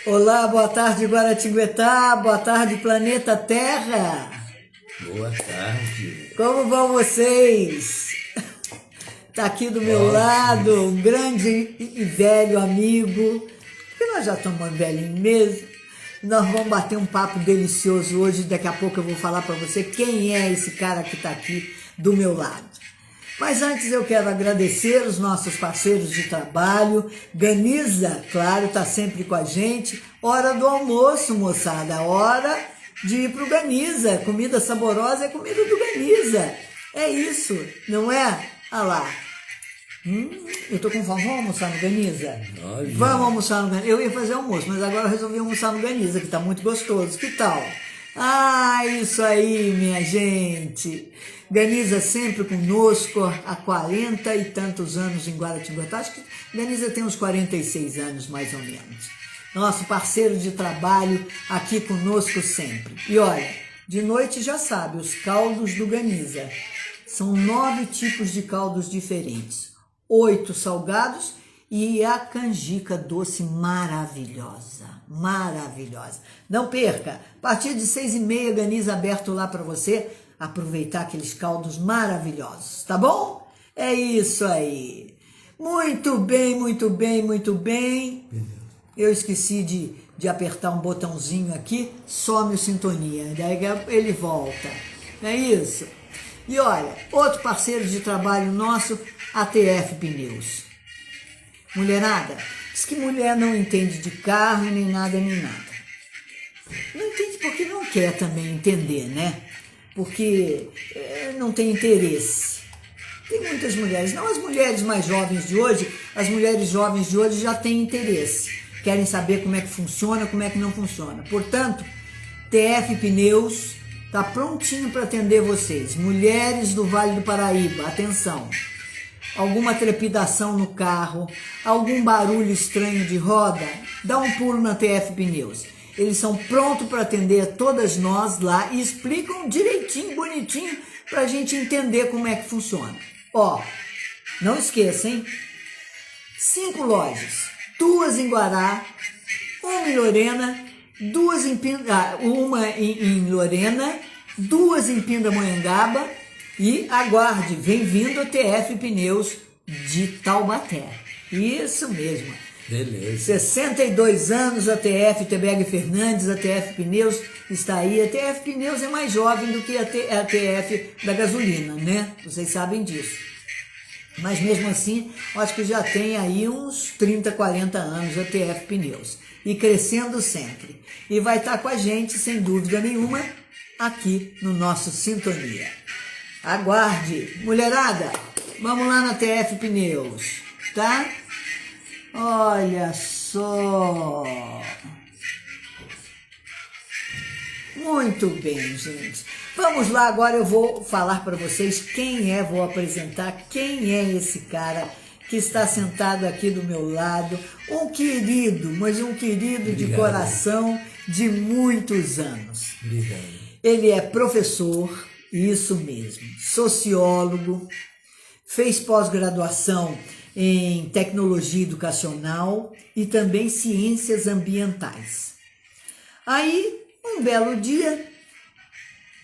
Olá, boa tarde Guaratinguetá, boa tarde planeta Terra. Boa tarde. Como vão vocês? Tá aqui do meu lado um grande e velho amigo, porque nós já estamos velhinhos mesmo. Nós vamos bater um papo delicioso hoje, daqui a pouco eu vou falar para você quem é esse cara que está aqui do meu lado. Mas antes eu quero agradecer os nossos parceiros de trabalho. Ganiza, claro, está sempre com a gente. Hora do almoço, moçada, hora de ir pro Ganiza. Comida saborosa é comida do Ganiza. É isso, não é? Ah lá. Eu tô com fome, vamos almoçar no Ganiza? Vamos almoçar no Ganiza. Eu ia fazer almoço, mas agora eu resolvi almoçar no Ganiza, que tá muito gostoso. Que tal? Ah, isso aí, minha gente. Ganiza sempre conosco há 40 e tantos anos em Guaratinguetá. Acho que Ganiza tem uns 46 anos, mais ou menos. Nosso parceiro de trabalho aqui conosco sempre. E olha, de noite já sabe, os caldos do Ganiza. São 9 tipos de caldos diferentes. 8 salgados e a canjica doce maravilhosa, maravilhosa. Não perca, a partir de 6h30, Ganiza aberto lá para você aproveitar aqueles caldos maravilhosos, tá bom? É isso aí. Muito bem, muito bem, muito bem. Eu esqueci de apertar um botãozinho aqui, some o sintonia, daí ele volta. É isso. E olha, outro parceiro de trabalho nosso, ATF Pneus. Mulherada, diz que mulher não entende de carro, nem nada, nem nada. Não entende porque não quer também entender, né? Porque não tem interesse. Tem muitas mulheres, não as mulheres mais jovens de hoje, as mulheres jovens de hoje já têm interesse. Querem saber como é que funciona, como é que não funciona. Portanto, TF Pneus está prontinho para atender vocês. Mulheres do Vale do Paraíba, atenção. Alguma trepidação no carro, algum barulho estranho de roda, dá um pulo na TF Pneus. Eles são prontos para atender todas nós lá e explicam direitinho, bonitinho, para a gente entender como é que funciona. Ó, não esqueça, hein? 5 lojas, 2 em Guará, 1 em Lorena, 2 em uma em Lorena, 2 em Pindamonhangaba e aguarde, vem vindo a TF Pneus de Taubaté. Isso mesmo. Beleza. 62 anos, a TF Tebeg Fernandes, a TF Pneus está aí. A TF Pneus é mais jovem do que a TF da gasolina, né? Vocês sabem disso. Mas mesmo assim, acho que já tem aí uns 30, 40 anos a TF Pneus. E crescendo sempre. E vai estar com a gente, sem dúvida nenhuma, aqui no nosso Sintonia. Aguarde. Mulherada, vamos lá na TF Pneus, tá? Olha só. Muito bem, gente. Vamos lá, agora eu vou falar para vocês vou apresentar quem é esse cara que está sentado aqui do meu lado. Um querido, mas um querido de coração de muitos anos. Obrigado. Ele é professor, isso mesmo, sociólogo, fez pós-graduação em tecnologia educacional e também ciências ambientais. Aí, um belo dia,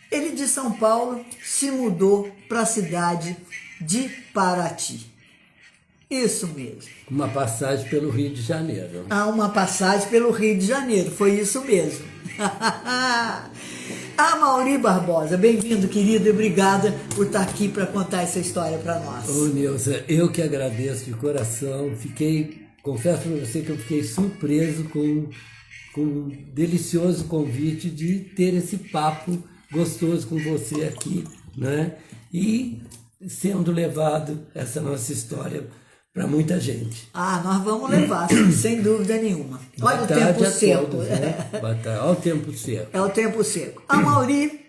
ele de São Paulo se mudou para a cidade de Paraty. Isso mesmo. Uma passagem pelo Rio de Janeiro. Uma passagem pelo Rio de Janeiro, foi isso mesmo. Amaury Barbosa, bem-vindo, querido, e obrigada por estar aqui para contar essa história para nós. Ô, Nilza, eu que agradeço de coração. Confesso para você que eu fiquei surpreso com um delicioso convite de ter esse papo gostoso com você aqui, né? E sendo levado essa nossa história para muita gente. Nós vamos levar, sem dúvida nenhuma. Olha o tempo seco. Todos, né? Olha o tempo seco. É o tempo seco. Amaury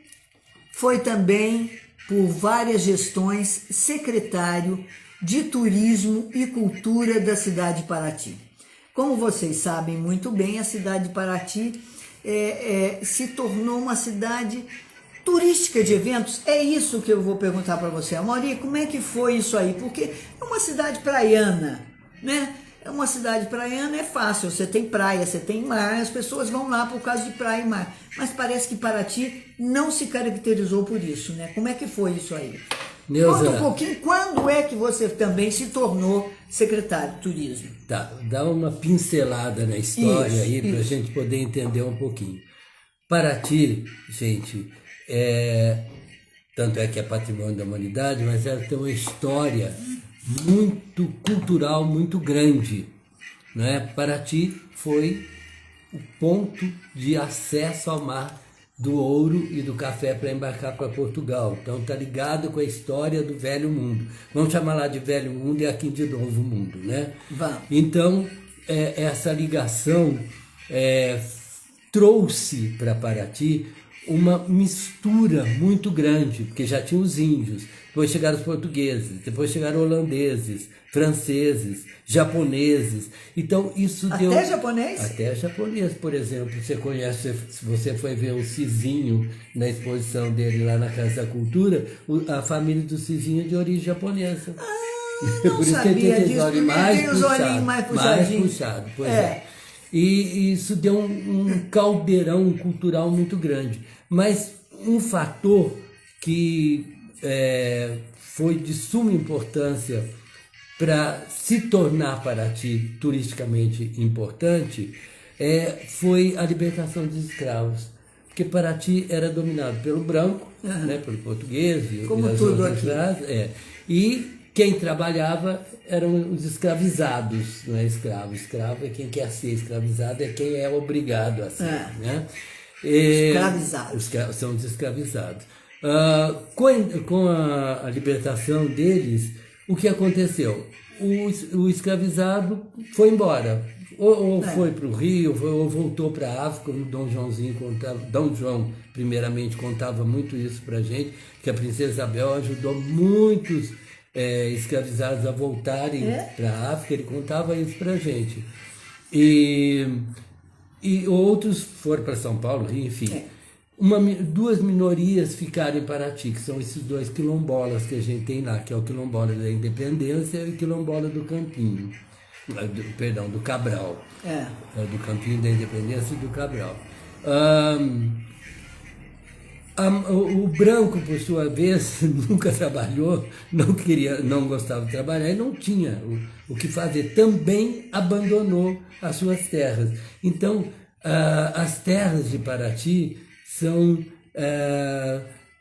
foi também, por várias gestões, secretário de Turismo e Cultura da cidade de Paraty. Como vocês sabem muito bem, a cidade de Paraty se tornou uma cidade turística de eventos. É isso que eu vou perguntar para você, Amaury, como é que foi isso aí? Porque é uma cidade praiana, né? é uma cidade praiana, é fácil, você tem praia, você tem mar, as pessoas vão lá por causa de praia e mar. Mas parece que Paraty não se caracterizou por isso, né? Como é que foi isso aí? Neuza, Conta um pouquinho, quando é que você também se tornou secretário de turismo? tá, dá uma pincelada na história Isso, aí para a isso. gente poder entender um pouquinho. Paraty, gente, tanto é que é patrimônio da humanidade, mas ela tem uma história muito cultural, muito grande. Né? Paraty foi o ponto de acesso ao mar do ouro e do café para embarcar para Portugal. Então está ligado com a história do Velho Mundo. Vamos chamar lá de Velho Mundo e aqui de Novo Mundo, né? Vamos. Então essa ligação trouxe para Paraty uma mistura muito grande, porque já tinha os índios, depois chegaram os portugueses, depois chegaram holandeses, franceses, japoneses. Então isso deu... Até japonês? Até japonês, por exemplo. Você conhece, se você foi ver o Cizinho na exposição dele lá na Casa da Cultura, a família do Cizinho é de origem japonesa. Não por isso que ele tem os olhos mais puxado. Pois é. E isso deu um caldeirão cultural muito grande. Mas um fator que foi de suma importância para se tornar Paraty turisticamente importante foi a libertação dos escravos. Porque Paraty era dominado pelo branco, né, pelo português. Como e tudo aqui. E quem trabalhava eram os escravizados, não é escravo. Escravo é quem quer ser escravizado, é quem é obrigado a ser. Né? Escravizados. São os escravizados. Com a libertação deles, o que aconteceu? O escravizado foi embora. Ou foi para o Rio, ou voltou para a África, como Dom Joãozinho contava. Dom João, primeiramente, contava muito isso para a gente, que a princesa Isabel ajudou muitos escravizados a voltarem para a África, ele contava isso para a gente. E outros foram para São Paulo, Rio, enfim. Duas minorias ficaram em Paraty, que são esses dois quilombolas que a gente tem lá, que é o quilombola da Independência e o quilombola do Campinho, do Cabral. Do Campinho da Independência e do Cabral. O branco, por sua vez, nunca trabalhou, não gostava de trabalhar e não tinha o que fazer. Também abandonou as suas terras. Então, as terras de Paraty são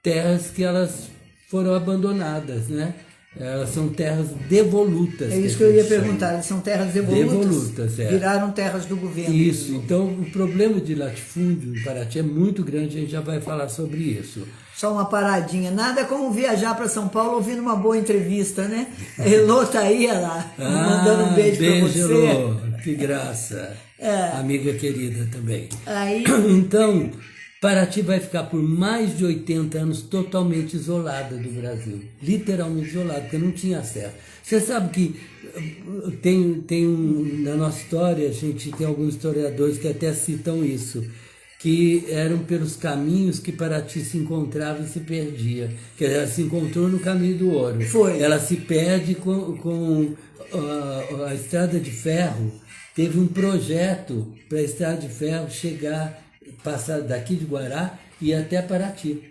terras que elas foram abandonadas, né? Elas são terras devolutas. É isso que eu ia perguntar, elas são terras devolutas, viraram terras do governo. Isso, então o problema de latifúndio em Paraty é muito grande, a gente já vai falar sobre isso. Só uma paradinha, nada como viajar para São Paulo ouvindo uma boa entrevista, né? Elô tá aí, lá, mandando um beijo para você. Elô, que graça, amiga querida também. Aí... Então, Paraty vai ficar por mais de 80 anos totalmente isolada do Brasil. Literalmente isolada, porque não tinha acesso. Você sabe que na nossa história, a gente tem alguns historiadores que até citam isso, que eram pelos caminhos que Paraty se encontrava e se perdia. Quer dizer, ela se encontrou no caminho do ouro. Ela se perde com a Estrada de Ferro. Teve um projeto para a Estrada de Ferro passar daqui de Guará e ir até Paraty.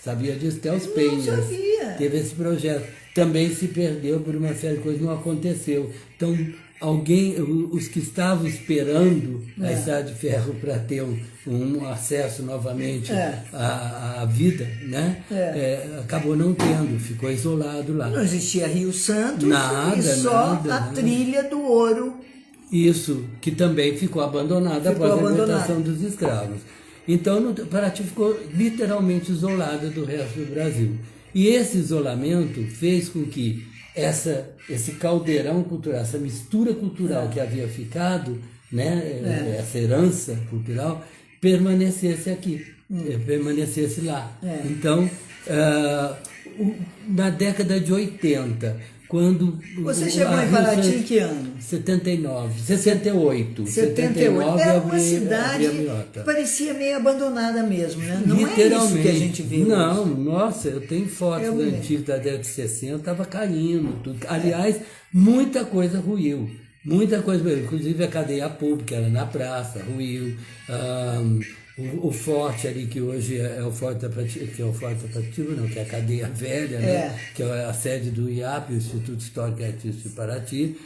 Sabia disso? Até os Penhas. Não sabia. Teve esse projeto. Também se perdeu por uma série de coisas, não aconteceu. Então, os que estavam esperando a Estrada de Ferro para ter um acesso novamente à vida, né? Acabou não tendo, ficou isolado lá. Não existia Rio Santos, nada, e só nada, a trilha do ouro. Isso, que também ficou abandonada após a libertação dos escravos. Então, Paraty ficou literalmente isolada do resto do Brasil. E esse isolamento fez com que esse caldeirão cultural, essa mistura cultural que havia ficado, né, essa herança cultural, permanecesse aqui, permanecesse lá. Então, na década de 80, quando... Você chegou em Paraty em que ano? 68. Era uma cidade que parecia meio abandonada mesmo, né? Não é isso que a gente viu. Não, hoje. Nossa, eu tenho fotos antigas da década de 60, estava caindo tudo. Aliás, muita coisa ruiu. Muita coisa, inclusive a cadeia pública, era na praça, ruiu. O forte ali, que hoje é o Forte da Patiba, que é o Forte da Patiba, não, que é a cadeia velha, né? Que é a sede do IAP, o Instituto Histórico e Artístico de Paraty.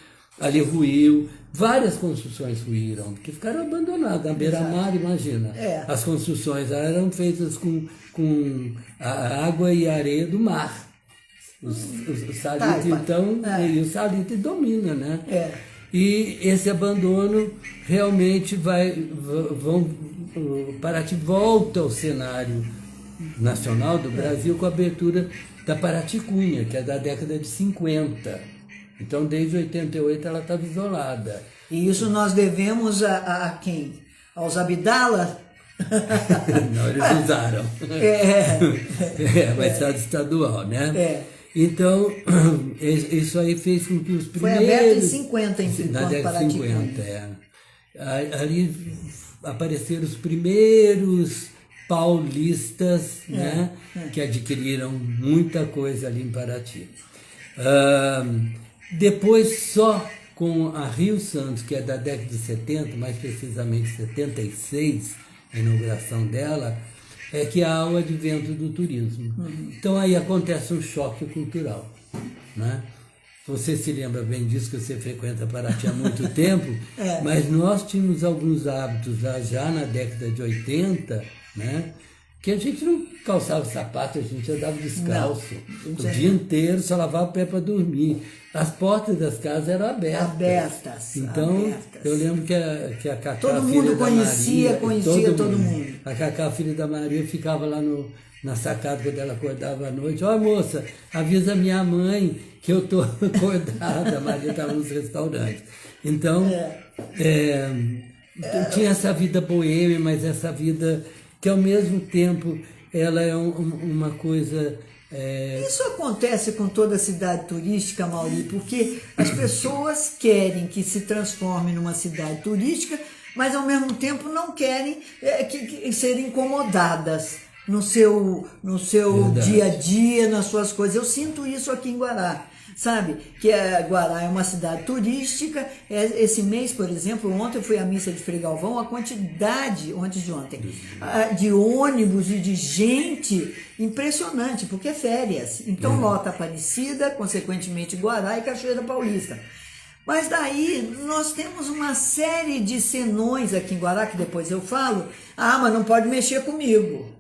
Ali ruiu, várias construções ruíram, que ficaram abandonadas, na beira-mar, imagina. As construções eram feitas com a água e a areia do mar. O salitre, então, e o salitre domina, né? E esse abandono realmente Paraty volta ao cenário nacional do Brasil com a abertura da Paraty Cunha, que é da década de 50. Então, desde 88 ela estava isolada. E isso nós devemos a quem? Aos Abdala? Não, eles usaram. Mas estado estadual, né? Então, isso aí fez com que os primeiros... Foi aberto em 50, na década de 50, Ali apareceram os primeiros paulistas, né? Que adquiriram muita coisa ali em Paraty. Depois, só com a Rio Santos, que é da década de 70, mais precisamente 76, a inauguração dela, é que há o advento do turismo. Então aí acontece um choque cultural, né? Você se lembra bem disso, que você frequenta Paraty há muito tempo, mas nós tínhamos alguns hábitos já na década de 80, né? Que a gente não calçava sapato, a gente andava descalço. O dia inteiro, só lavava o pé para dormir. As portas das casas eram abertas. Então, eu lembro que a Cacá, todo mundo conhecia todo mundo. A Cacá, filha da Maria, ficava lá na sacada quando ela acordava à noite. Ó, moça, avisa minha mãe que eu estou acordada. A Maria estava nos restaurantes. Então, tinha essa vida boêmia, mas essa vida que, ao mesmo tempo, ela é uma coisa... Isso acontece com toda cidade turística, Mauri, porque as pessoas querem que se transforme numa cidade turística, mas ao mesmo tempo não querem ser incomodadas no seu dia a dia, nas suas coisas. Eu sinto isso aqui em Guará. Sabe, que Guará é uma cidade turística. Esse mês, por exemplo, ontem eu fui à missa de Frei Galvão, a quantidade, antes de ontem, de ônibus e de gente, impressionante, porque é férias. Então lota Aparecida, consequentemente Guará e Cachoeira Paulista. Mas daí nós temos uma série de senões aqui em Guará, que depois eu falo, mas não pode mexer comigo.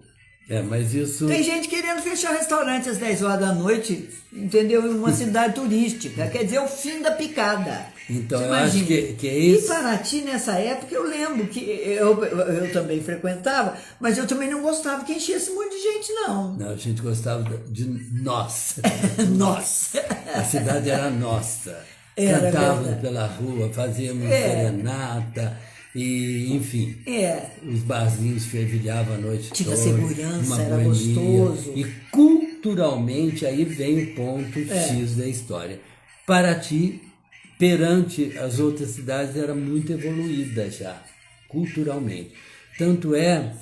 Mas isso... Tem gente querendo fechar restaurante às 10 horas da noite, entendeu? Em uma cidade turística. Quer dizer, o fim da picada. Então, eu acho que é isso. E Paraty, nessa época, eu lembro que eu também frequentava, mas eu também não gostava que enchesse muito de gente, não. Não, a gente gostava de nós. Nossa! A cidade era nossa. Cantávamos pela rua, fazíamos serenata. E, enfim, os barzinhos fervilhavam a noite tinha toda. Segurança, era gostoso. E culturalmente, aí vem o ponto X da história. Paraty, perante as outras cidades, era muito evoluída já, culturalmente. Tanto é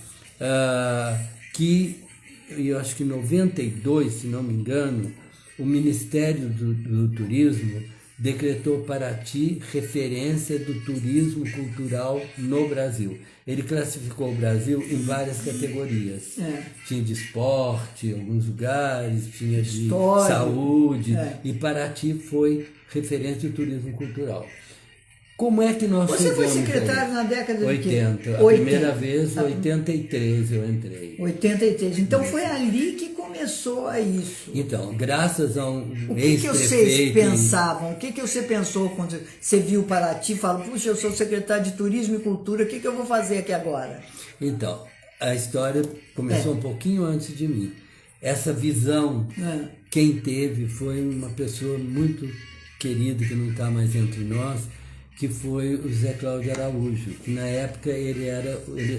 que, eu acho que em 92, se não me engano, o Ministério do Turismo decretou Paraty referência do turismo cultural no Brasil. Ele classificou o Brasil em várias categorias. Tinha de esporte, em alguns lugares, tinha de história, saúde, e Paraty foi referência do turismo cultural. Como é que nós chegamos? Você foi secretário na década de 80. A primeira vez, em 83, eu entrei. 83. Então foi ali que começou a isso. Então, graças a um ex-prefeito... O que vocês pensavam? O que você pensou quando você viu Paraty e falou, puxa, eu sou secretário de Turismo e Cultura, o que eu vou fazer aqui agora? Então, a história começou um pouquinho antes de mim. Essa visão, quem teve foi uma pessoa muito querida, que não está mais entre nós, que foi o Zé Cláudio Araújo, que na época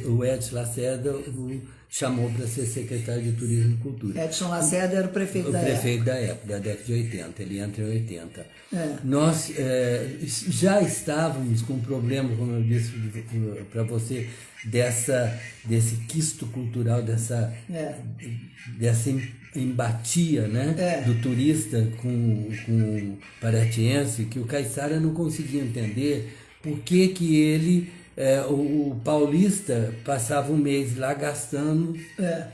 o Edson Lacerda o chamou para ser secretário de Turismo e Cultura. Edson Lacerda era o prefeito da época. O prefeito da época, da década de 80, ele entra em 80. Nós já estávamos com um problema, como eu disse para você, desse quisto cultural, dessa empatia, né, do turista com o paratiense, que o caiçara não conseguia entender por que ele, o paulista, passava um mês lá gastando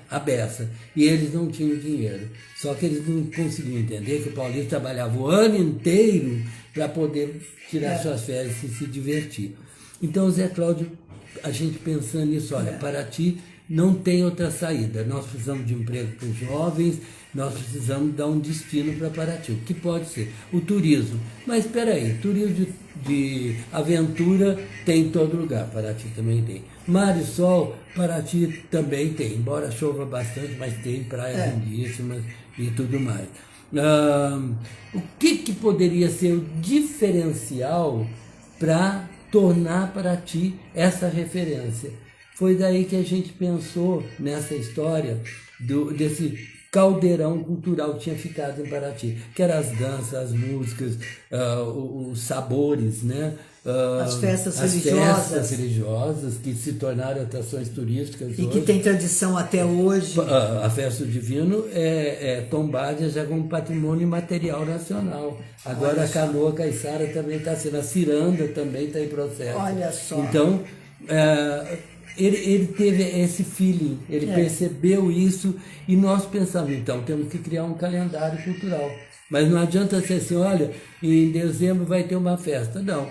a beça, e eles não tinham dinheiro. Só que eles não conseguiam entender que o paulista trabalhava o ano inteiro para poder tirar suas férias e se divertir. Então, Zé Cláudio, a gente pensando nisso, olha, Paraty não tem outra saída. Nós precisamos de emprego para os jovens, nós precisamos dar um destino para Paraty. O que pode ser? O turismo. Mas espera aí, turismo de aventura tem em todo lugar, Paraty também tem. Mar e sol, Paraty também tem, embora chova bastante, mas tem praias lindíssimas e tudo mais. O que poderia ser o diferencial para tornar Paraty essa referência? Foi daí que a gente pensou nessa história desse caldeirão cultural que tinha ficado em Paraty, que eram as danças, as músicas, os sabores, né? As festas religiosas que se tornaram atrações turísticas e hoje. que tem tradição até hoje. A festa do Divino é tombada já como patrimônio imaterial nacional. Agora a canoa caiçara também está sendo, a ciranda também está em processo. Olha só. Então, ele teve esse feeling, ele percebeu isso, e nós pensamos, então, temos que criar um calendário cultural. Mas não adianta ser assim, olha, em dezembro vai ter uma festa. Não.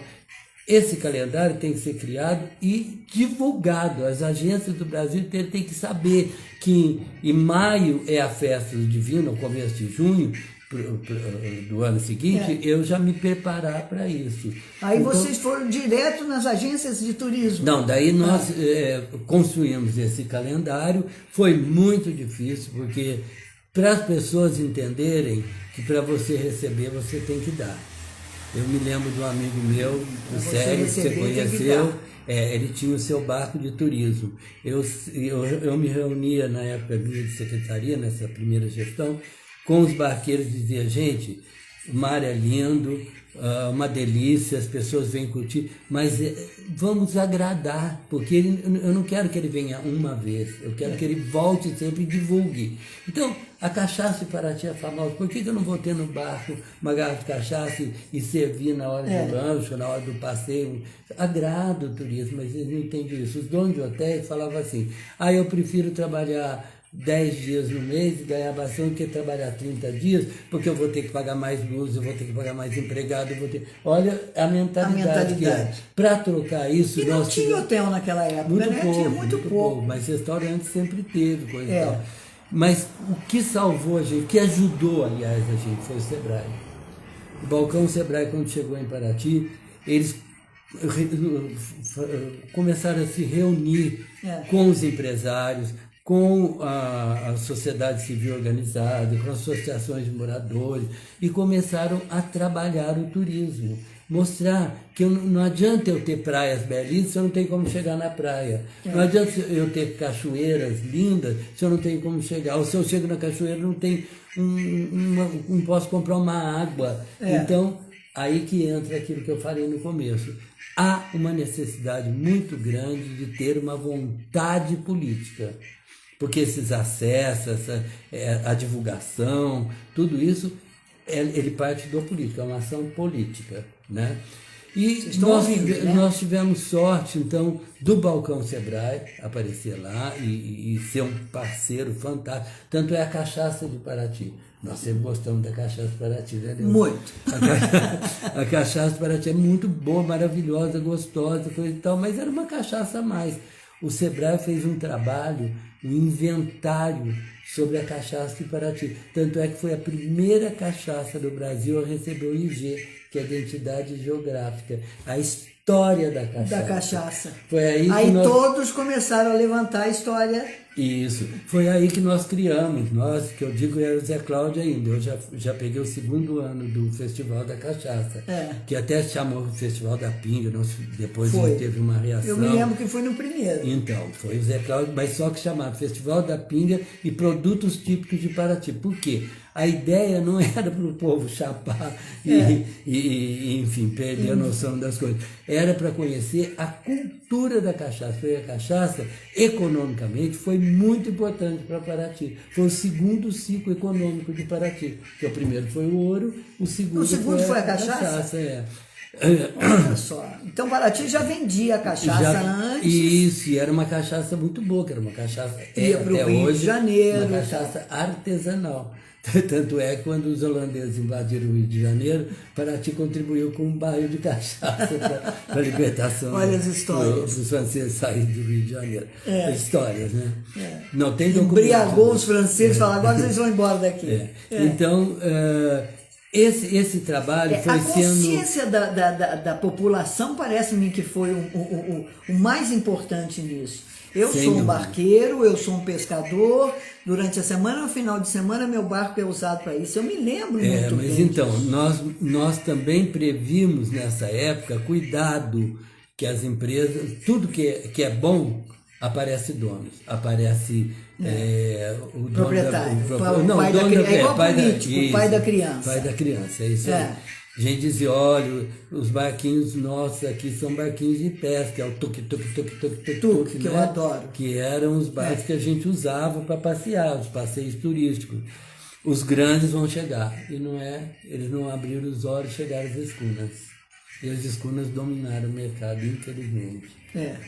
Esse calendário tem que ser criado e divulgado. As agências do Brasil têm que saber que em maio é a festa do Divino, no começo de junho do ano seguinte, eu já me preparar para isso. Aí então, vocês foram direto nas agências de turismo? Não, daí nós construímos esse calendário. Foi muito difícil, porque para as pessoas entenderem que para você receber, você tem que dar. Eu me lembro de um amigo meu, o Sérgio, que você conheceu, ele tinha o seu barco de turismo. Eu me reunia na época minha de secretaria, nessa primeira gestão, com os barqueiros, e dizia, gente, o mar é lindo, uma delícia, as pessoas vêm curtir, mas vamos agradar, porque eu não quero que ele venha uma vez, eu quero que ele volte sempre e divulgue. Então, a cachaça de Paraty é famosa, por que eu não vou ter no barco uma garrafa de cachaça e servir na hora do lanche, na hora do passeio? Agrada o turismo, mas eles não entendem isso. Os donos de hotéis falavam assim, eu prefiro trabalhar 10 dias no mês e ganhar bastante do que trabalhar 30 dias, porque eu vou ter que pagar mais luz, eu vou ter que pagar mais empregado, eu vou ter... Olha a mentalidade. Que é. Para trocar isso... E não tinha hotel naquela época, muito né? Pouco, tinha muito pouco. Mas restaurante sempre teve, coisa e tal. Mas o que salvou a gente, o que ajudou, aliás, a gente, foi o Sebrae. O Balcão Sebrae, quando chegou em Paraty, eles começaram a se reunir com os empresários, com a sociedade civil organizada, com associações de moradores, e começaram a trabalhar o turismo. Mostrar que não adianta eu ter praias belíssimas se eu não tenho como chegar na praia. Não adianta eu ter cachoeiras lindas se eu não tenho como chegar. Ou se eu chego na cachoeira não tenho não posso comprar uma água. Então, aí que entra aquilo que eu falei no começo. Há uma necessidade muito grande de ter uma vontade política. Porque esses acessos, a divulgação, tudo isso, ele parte do político, é uma ação política, né? E nós tivemos sorte, então, do Balcão Sebrae aparecer lá e ser um parceiro fantástico. Tanto é a cachaça de Paraty. Nós sempre gostamos da cachaça de Paraty, né, Deus? Muito. A cachaça de Paraty é muito boa, maravilhosa, gostosa, coisa e tal, mas era uma cachaça a mais. O Sebrae fez um trabalho, um inventário sobre a cachaça de Paraty. Tanto é que foi a primeira cachaça do Brasil a receber o IG, que é a identidade geográfica. A história da cachaça. Da cachaça. Foi aí todos começaram a levantar a história. Isso. Foi aí que nós criamos. Nós, que eu digo, era o Zé Cláudio ainda. Eu já peguei o 2º ano do Festival da Cachaça. Que até se chamou Festival da Pinga. Depois teve uma reação. Eu me lembro que foi no primeiro. Então, foi o Zé Cláudio, mas só que chamado Festival da Pinga e Produtos Típicos de Paraty. Por quê? A ideia não era para o povo chapar e, enfim, perder a noção das coisas. Era para conhecer a cultura da cachaça. Porque a cachaça, economicamente, foi muito importante para Paraty. Foi o segundo ciclo econômico de Paraty. Porque o primeiro foi o ouro, o segundo foi a cachaça? Olha só. Então Paraty já vendia a cachaça antes. Isso, e era uma cachaça muito boa, que era uma cachaça Ia para o Rio de Janeiro. Uma cachaça artesanal. Tanto é que quando os holandeses invadiram o Rio de Janeiro, Paraty contribuiu com um barril de cachaça para a libertação. Olha as histórias. Dos franceses saírem do Rio de Janeiro. As histórias, né? Não tem documento. Embriagou os franceses, falaram, agora vocês vão embora daqui. Então, esse trabalho foi sendo... A consciência da população parece-me que foi o mais importante nisso. Eu sou um barqueiro, eu sou um pescador. Durante a semana, no final de semana, meu barco é usado para isso. Eu me lembro muito bem. Mas então, nós também previmos nessa época, cuidado que as empresas, tudo que é bom, aparece donos, aparece o dono proprietário, o pai da criança. Pai da criança, é isso aí. A gente dizia, olha, os barquinhos nossos aqui são barquinhos de pesca, é o tuk-tuk, que eu adoro. Que eram os barcos que a gente usava para passear, os passeios turísticos. Os grandes vão chegar, e eles não abriram os olhos e chegaram as escunas. E as escunas dominaram o mercado, infelizmente.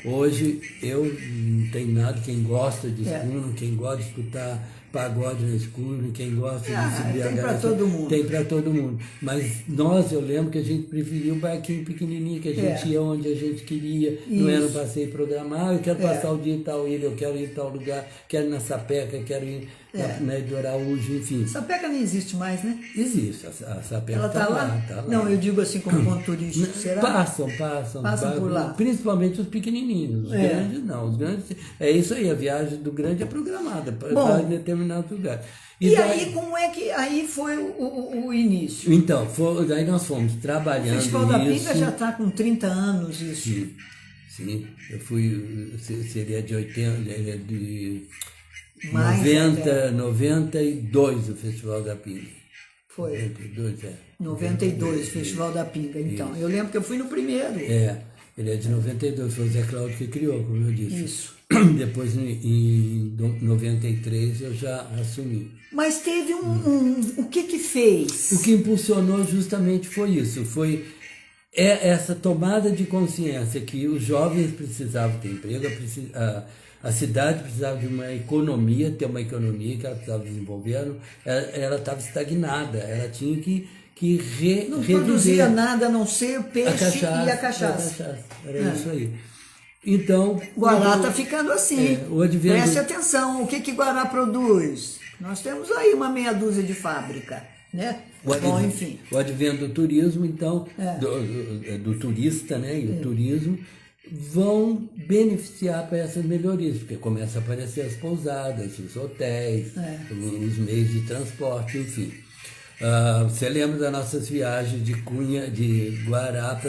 Hoje, eu não tenho nada, quem gosta de escuna, quem gosta de escutar pagode na escuna, quem gosta de se embriagar. Tem para todo mundo. Tem para todo mundo. Mas eu lembro que a gente preferia o barquinho pequenininho, que a gente ia onde a gente queria, não era um passeio programado, eu quero passar o dia em tal ilha, eu quero ir em tal lugar, quero ir na Sapeca, quero ir na Ilha do Araújo, enfim. Sapeca nem existe mais, né? Existe, a Sapeca ela está lá? Tá lá. Não, eu digo assim como ponto turístico, será? Passam por lá. Principalmente os pequenininhos, os grandes não. Os grandes, é isso aí, a viagem do grande é programada para determinados lugares. E aí, como é que aí foi o início? Então, daí nós fomos trabalhando. O Festival da Pinga já está com 30 anos, isso. Sim. Eu fui, seria de 80, de mais 92 o Festival da Pinga. Foi. 92, 92, Festival da Pinga. Então, eu lembro que eu fui no primeiro. Ele é de 92, foi o Zé Cláudio que criou, como eu disse. Isso. Depois, em 93, eu já assumi. Mas teve o que fez? O que impulsionou justamente foi isso, foi essa tomada de consciência que os jovens precisavam ter emprego, a cidade precisava de uma economia, ter uma economia que ela precisava desenvolver, ela estava estagnada, ela tinha que não produzia nada a não ser o peixe e a cachaça. Era isso aí. Então, Guará está ficando assim. Preste atenção, o que Guará produz? Nós temos aí uma meia dúzia de fábrica, né? Enfim. O advento do turismo, então, do turista, né? E o turismo vão beneficiar para essas melhorias, porque começa a aparecer as pousadas, os hotéis, os meios de transporte, enfim. Você lembra das nossas viagens de Guará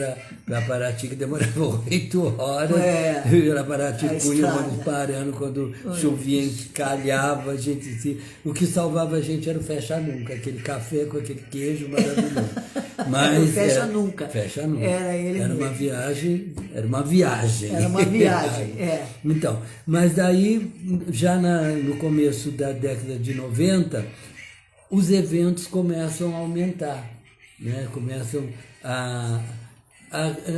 para Paraty, que demorava 8 horas, era Paraty, Cunha, vamos parando, quando chovia, encalhava, a gente o que salvava a gente era o Fecha Nunca, aquele café com aquele queijo maravilhoso. Mas Fecha Nunca. Era uma viagem. Então, mas daí, já no começo da década de 90, os eventos começam a aumentar, né? Começam a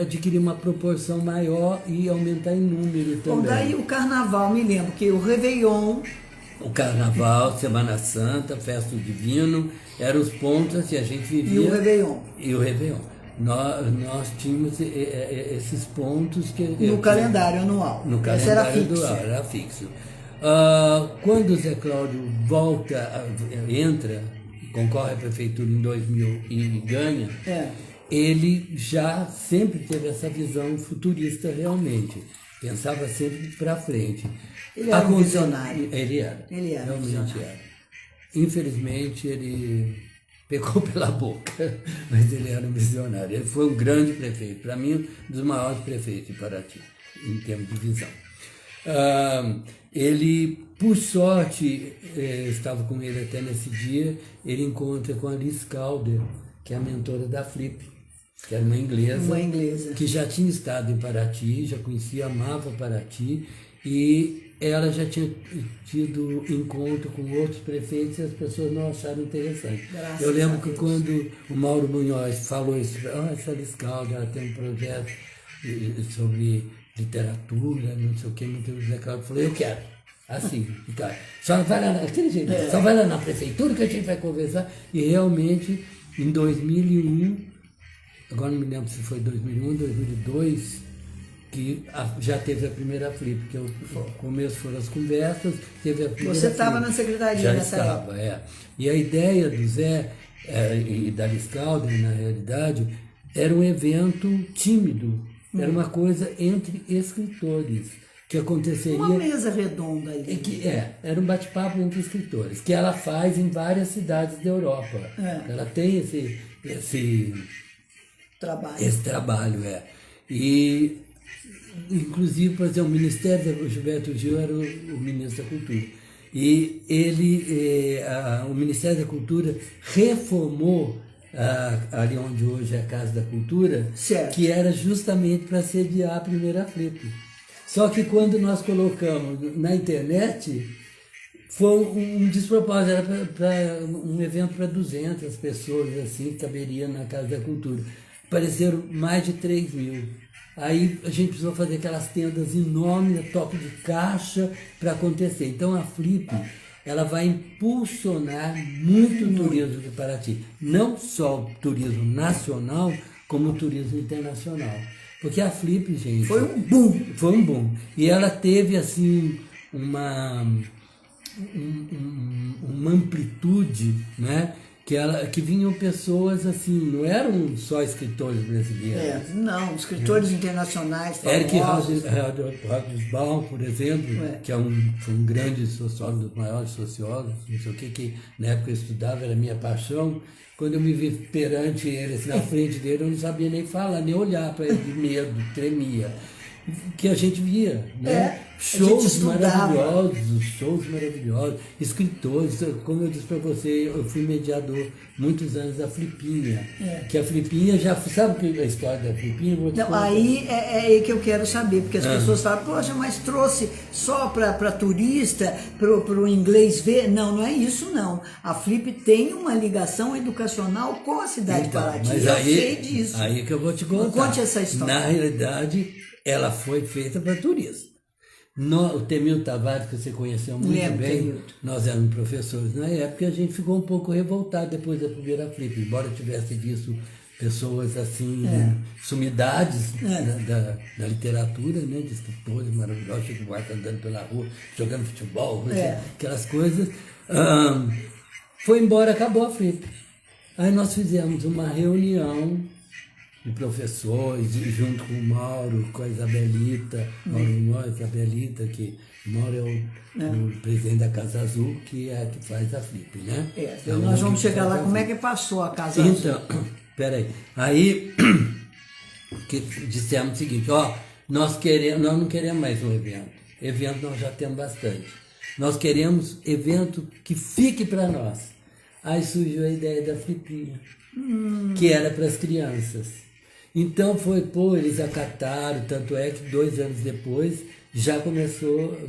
adquirir uma proporção maior e aumentar em número também. Bom, daí o Carnaval, me lembro que o Réveillon... O Carnaval, Semana Santa, Festa do Divino, eram os pontos que a gente vivia. E o Réveillon. Nós tínhamos esses pontos que... No calendário anual. No calendário anual, era fixo. Quando o Zé Cláudio concorre à prefeitura em 2000 e ganha, ele já sempre teve essa visão futurista realmente, pensava sempre para frente. Ele era um visionário. Ele era realmente era. Infelizmente ele pecou pela boca, mas ele era um visionário. Ele foi um grande prefeito, para mim um dos maiores prefeitos de Paraty, em termos de visão. Ele, por sorte, estava com ele até nesse dia, ele encontra com a Alice Calder, que é a mentora da Flip. que era uma inglesa. Uma inglesa. Que já tinha estado em Paraty, já conhecia, amava Paraty, e ela já tinha tido encontro com outros prefeitos e as pessoas não acharam interessante. Graças Eu lembro a que Deus. quando o Mauro Munhoz falou isso, essa Liscaldi, ela tem um projeto sobre literatura, não sei o que, eu falei, eu quero. Assim, cara, só vai lá, aquele jeito, só vai lá na prefeitura que a gente vai conversar. E realmente, em 2001, agora não me lembro se foi 2001, 2002, que já teve a primeira Flip, que o começo foram as conversas, teve a primeira. Você estava Flip. na secretaria Já nessa estava, época. E a ideia do Zé e da Liscaldi, na realidade, era um evento tímido, era uma coisa entre escritores, que aconteceria... Uma mesa redonda ali. Era um bate-papo entre escritores, que ela faz em várias cidades da Europa. Ela tem esse trabalho, E, inclusive, por exemplo, o Ministério o Gilberto Gil era o ministro da Cultura. E o Ministério da Cultura reformou ali onde hoje é a Casa da Cultura, certo. Que era justamente para sediar a primeira Flip. Só que quando nós colocamos na internet, foi um despropósito, era um evento para 200 pessoas, assim, que caberia na Casa da Cultura. Apareceram mais de 3 mil. Aí a gente precisou fazer aquelas tendas enormes, toque de caixa, para acontecer. Então a Flip, ela vai impulsionar muito o turismo de Paraty. Não só o turismo nacional, como o turismo internacional. Porque a Flip, gente... Foi um boom. Foi um boom. E ela teve, assim, uma amplitude, né? Que vinham pessoas, assim, não eram só escritores brasileiros. Não, escritores internacionais Eric famosos. Hobsbawm, por exemplo, que foi um grande sociólogo, um dos maiores sociólogos, não sei o que na época eu estudava, era minha paixão. Quando eu me vi perante ele, assim, na frente dele, eu não sabia nem falar, nem olhar para ele, de medo, tremia. Que a gente via, né? Shows maravilhosos, escritores. Como eu disse para você, eu fui mediador muitos anos da Flipinha. Que a Flipinha já... Sabe a história da Flipinha? Não, aí é aí que eu quero saber, porque as pessoas falam, poxa, mas trouxe só para turista, para o inglês ver. Não é isso não. A Flip tem uma ligação educacional com a cidade de Paraty. Mas eu sei disso. Aí que eu vou te contar. Conte essa história. Na realidade, ela foi feita para turismo. O Temil Tavares, que você conheceu muito bem, nós éramos professores na época, e a gente ficou um pouco revoltado depois da primeira Flip, embora eu tivesse visto pessoas assim, sumidades da literatura, né, de escritores maravilhosos, Chico Buarque andando pela rua, jogando futebol, aquelas coisas. Foi embora, acabou a Flip. Aí nós fizemos uma reunião de professores, junto com o Mauro, com a Isabelita, Mauro Munhoz, Isabelita, que o Mauro é o presidente da Casa Azul, que é a que faz a Flip, né? Nós vamos chegar lá, como é que passou a Casa Azul? Então, peraí, aí que dissemos o seguinte, nós não queremos mais um evento nós já temos bastante, nós queremos evento que fique para nós. Aí surgiu a ideia da Flipinha, que era para as crianças. Então eles acataram, tanto é que 2 anos depois já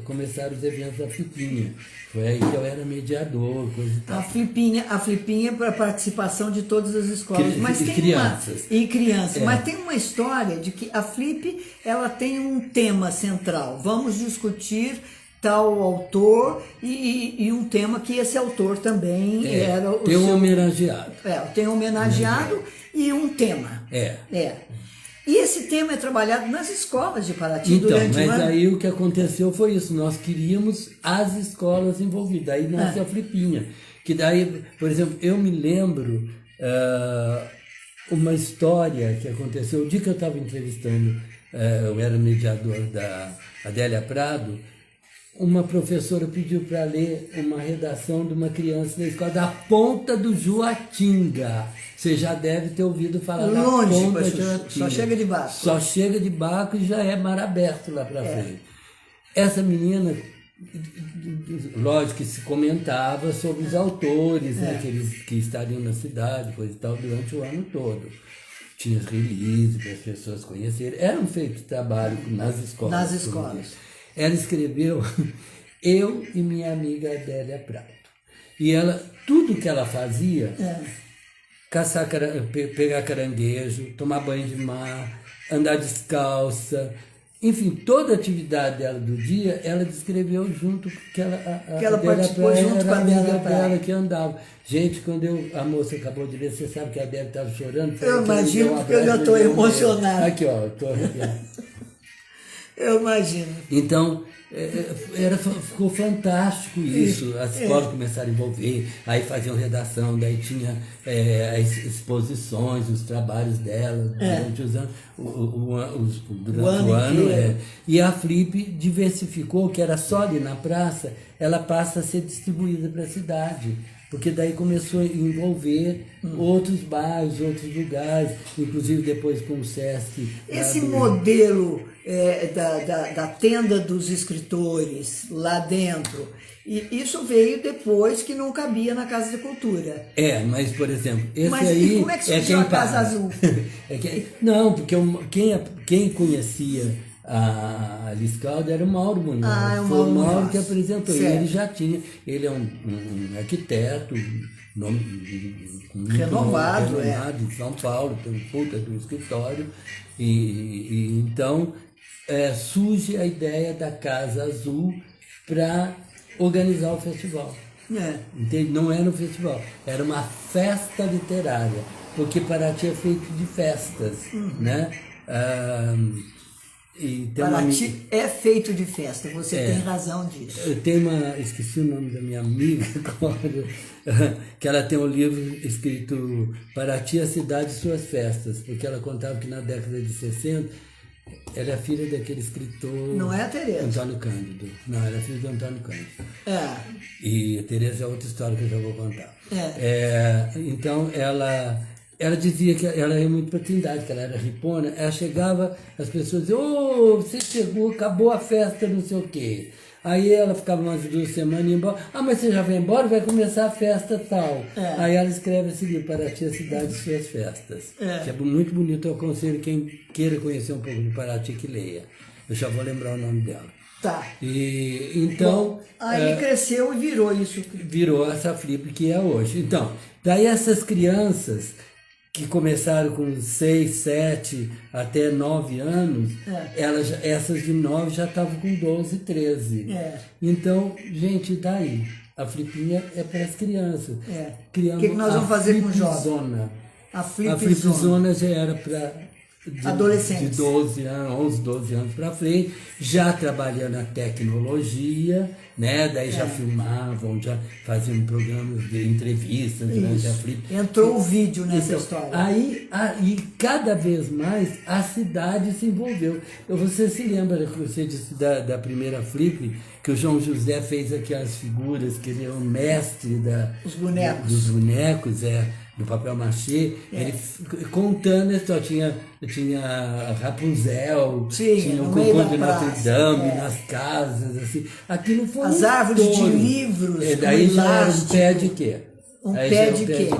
começaram os eventos da Flipinha. Foi aí que eu era mediador, coisa e tal. A Flipinha para participação de todas as escolas. Crianças. Mas tem uma história de que a Flip ela tem um tema central. Vamos discutir tal autor e um tema que esse autor também era o tem um homenageado. Tem um homenageado e um tema. E esse tema é trabalhado nas escolas de Paraty durante o ano. Mas aí o que aconteceu foi isso, nós queríamos as escolas envolvidas, aí nasce a Flipinha. Que daí, por exemplo, eu me lembro uma história que aconteceu, o dia que eu estava entrevistando, eu era mediador da Adélia Prado, uma professora pediu para ler uma redação de uma criança da escola da Ponta do Juatinga. Você já deve ter ouvido falar da Ponta do Juatinga. Só chega de barco. Só chega de barco e já é mar aberto lá para frente. Essa menina, lógico que se comentava sobre os autores, né, que estariam na cidade, coisa e tal, durante o ano todo. tinha release para as pessoas conhecerem. Era um feito trabalho nas escolas. Nas escolas. Ela escreveu eu e minha amiga Adélia Prato. E ela, tudo que ela fazia, caçar, pegar caranguejo, tomar banho de mar, andar descalça, enfim, toda a atividade dela do dia, ela descreveu junto com ela participou junto com a Adélia Prato que andava. Gente, quando a moça acabou de ler, você sabe que a Adélia estava chorando. Eu imagino, porque eu já estou emocionada. Aqui, ó, eu estou arrepiado. Eu imagino. Então, ficou fantástico isso. As escolas começaram a envolver, aí faziam redação, daí tinha as exposições, os trabalhos dela durante os anos, durante o ano. E a Flip diversificou, que era só ali na praça, ela passa a ser distribuída para a cidade. Porque daí começou a envolver outros bairros, outros lugares, inclusive depois com o Sesc. Esse modelo da tenda dos escritores lá dentro, e isso veio depois que não cabia na Casa da Cultura. Mas, por exemplo, esse Mas aí e como é que surgiu a Casa Azul? Não, porque quem conhecia a Liscalda era o Mauro Munhoz. Foi o Mauro que apresentou. E ele já tinha, ele é um arquiteto renomado em São Paulo, tem um puta do escritório. E então surge a ideia da Casa Azul para organizar o festival. Entende? Não era um festival, era uma festa literária, porque Paraty é feito de festas, né? Paraty é feito de festa, você tem razão disso. Eu tenho esqueci o nome da minha amiga agora, que ela tem um livro escrito Paraty, a cidade e suas festas, porque ela contava que na década de 60, ela é filha daquele escritor... Não é a Tereza? Antônio Cândido. Não, ela é filha do Antônio Cândido. E a Tereza é outra história que eu já vou contar. Então, ela dizia que ela ia muito para a Trindade, que ela era ripona. Ela chegava, as pessoas diziam, você chegou, acabou a festa, não sei o quê. Aí ela ficava umas 2 semanas e ia embora. Mas você já vai embora? Vai começar a festa tal. Aí ela escreve esse livro, Paraty, a cidade e suas festas. Que é muito bonito, eu aconselho quem queira conhecer um pouco de Paraty que leia. Eu já vou lembrar o nome dela. Tá. E então... Aí cresceu e virou isso. Virou essa Flip que é hoje. Então, daí essas crianças que começaram com 6, 7 até 9 anos, essas de 9 já estavam com 12, 13. Então, gente, daí? A Flipinha é para as crianças. O que nós vamos fazer com o jovem? A Flipzona já era para adolescentes. De 12 anos, 11, 12 anos para frente, já trabalhando na tecnologia, né? Daí já filmavam, já faziam programas de entrevistas durante a Flip. Entrou o vídeo nessa história. Aí, cada vez mais, a cidade se envolveu. Você se lembra que você disse da primeira Flip, que o João José fez aquelas figuras, que ele é o mestre Os bonecos. dos bonecos, do papel machê, ele contando a história, tinha Rapunzel, tinha o Cocô de Notre Dame nas casas, assim. Aquilo foi as árvores de livros. Daí já era um pé de quê? Um pé de quê?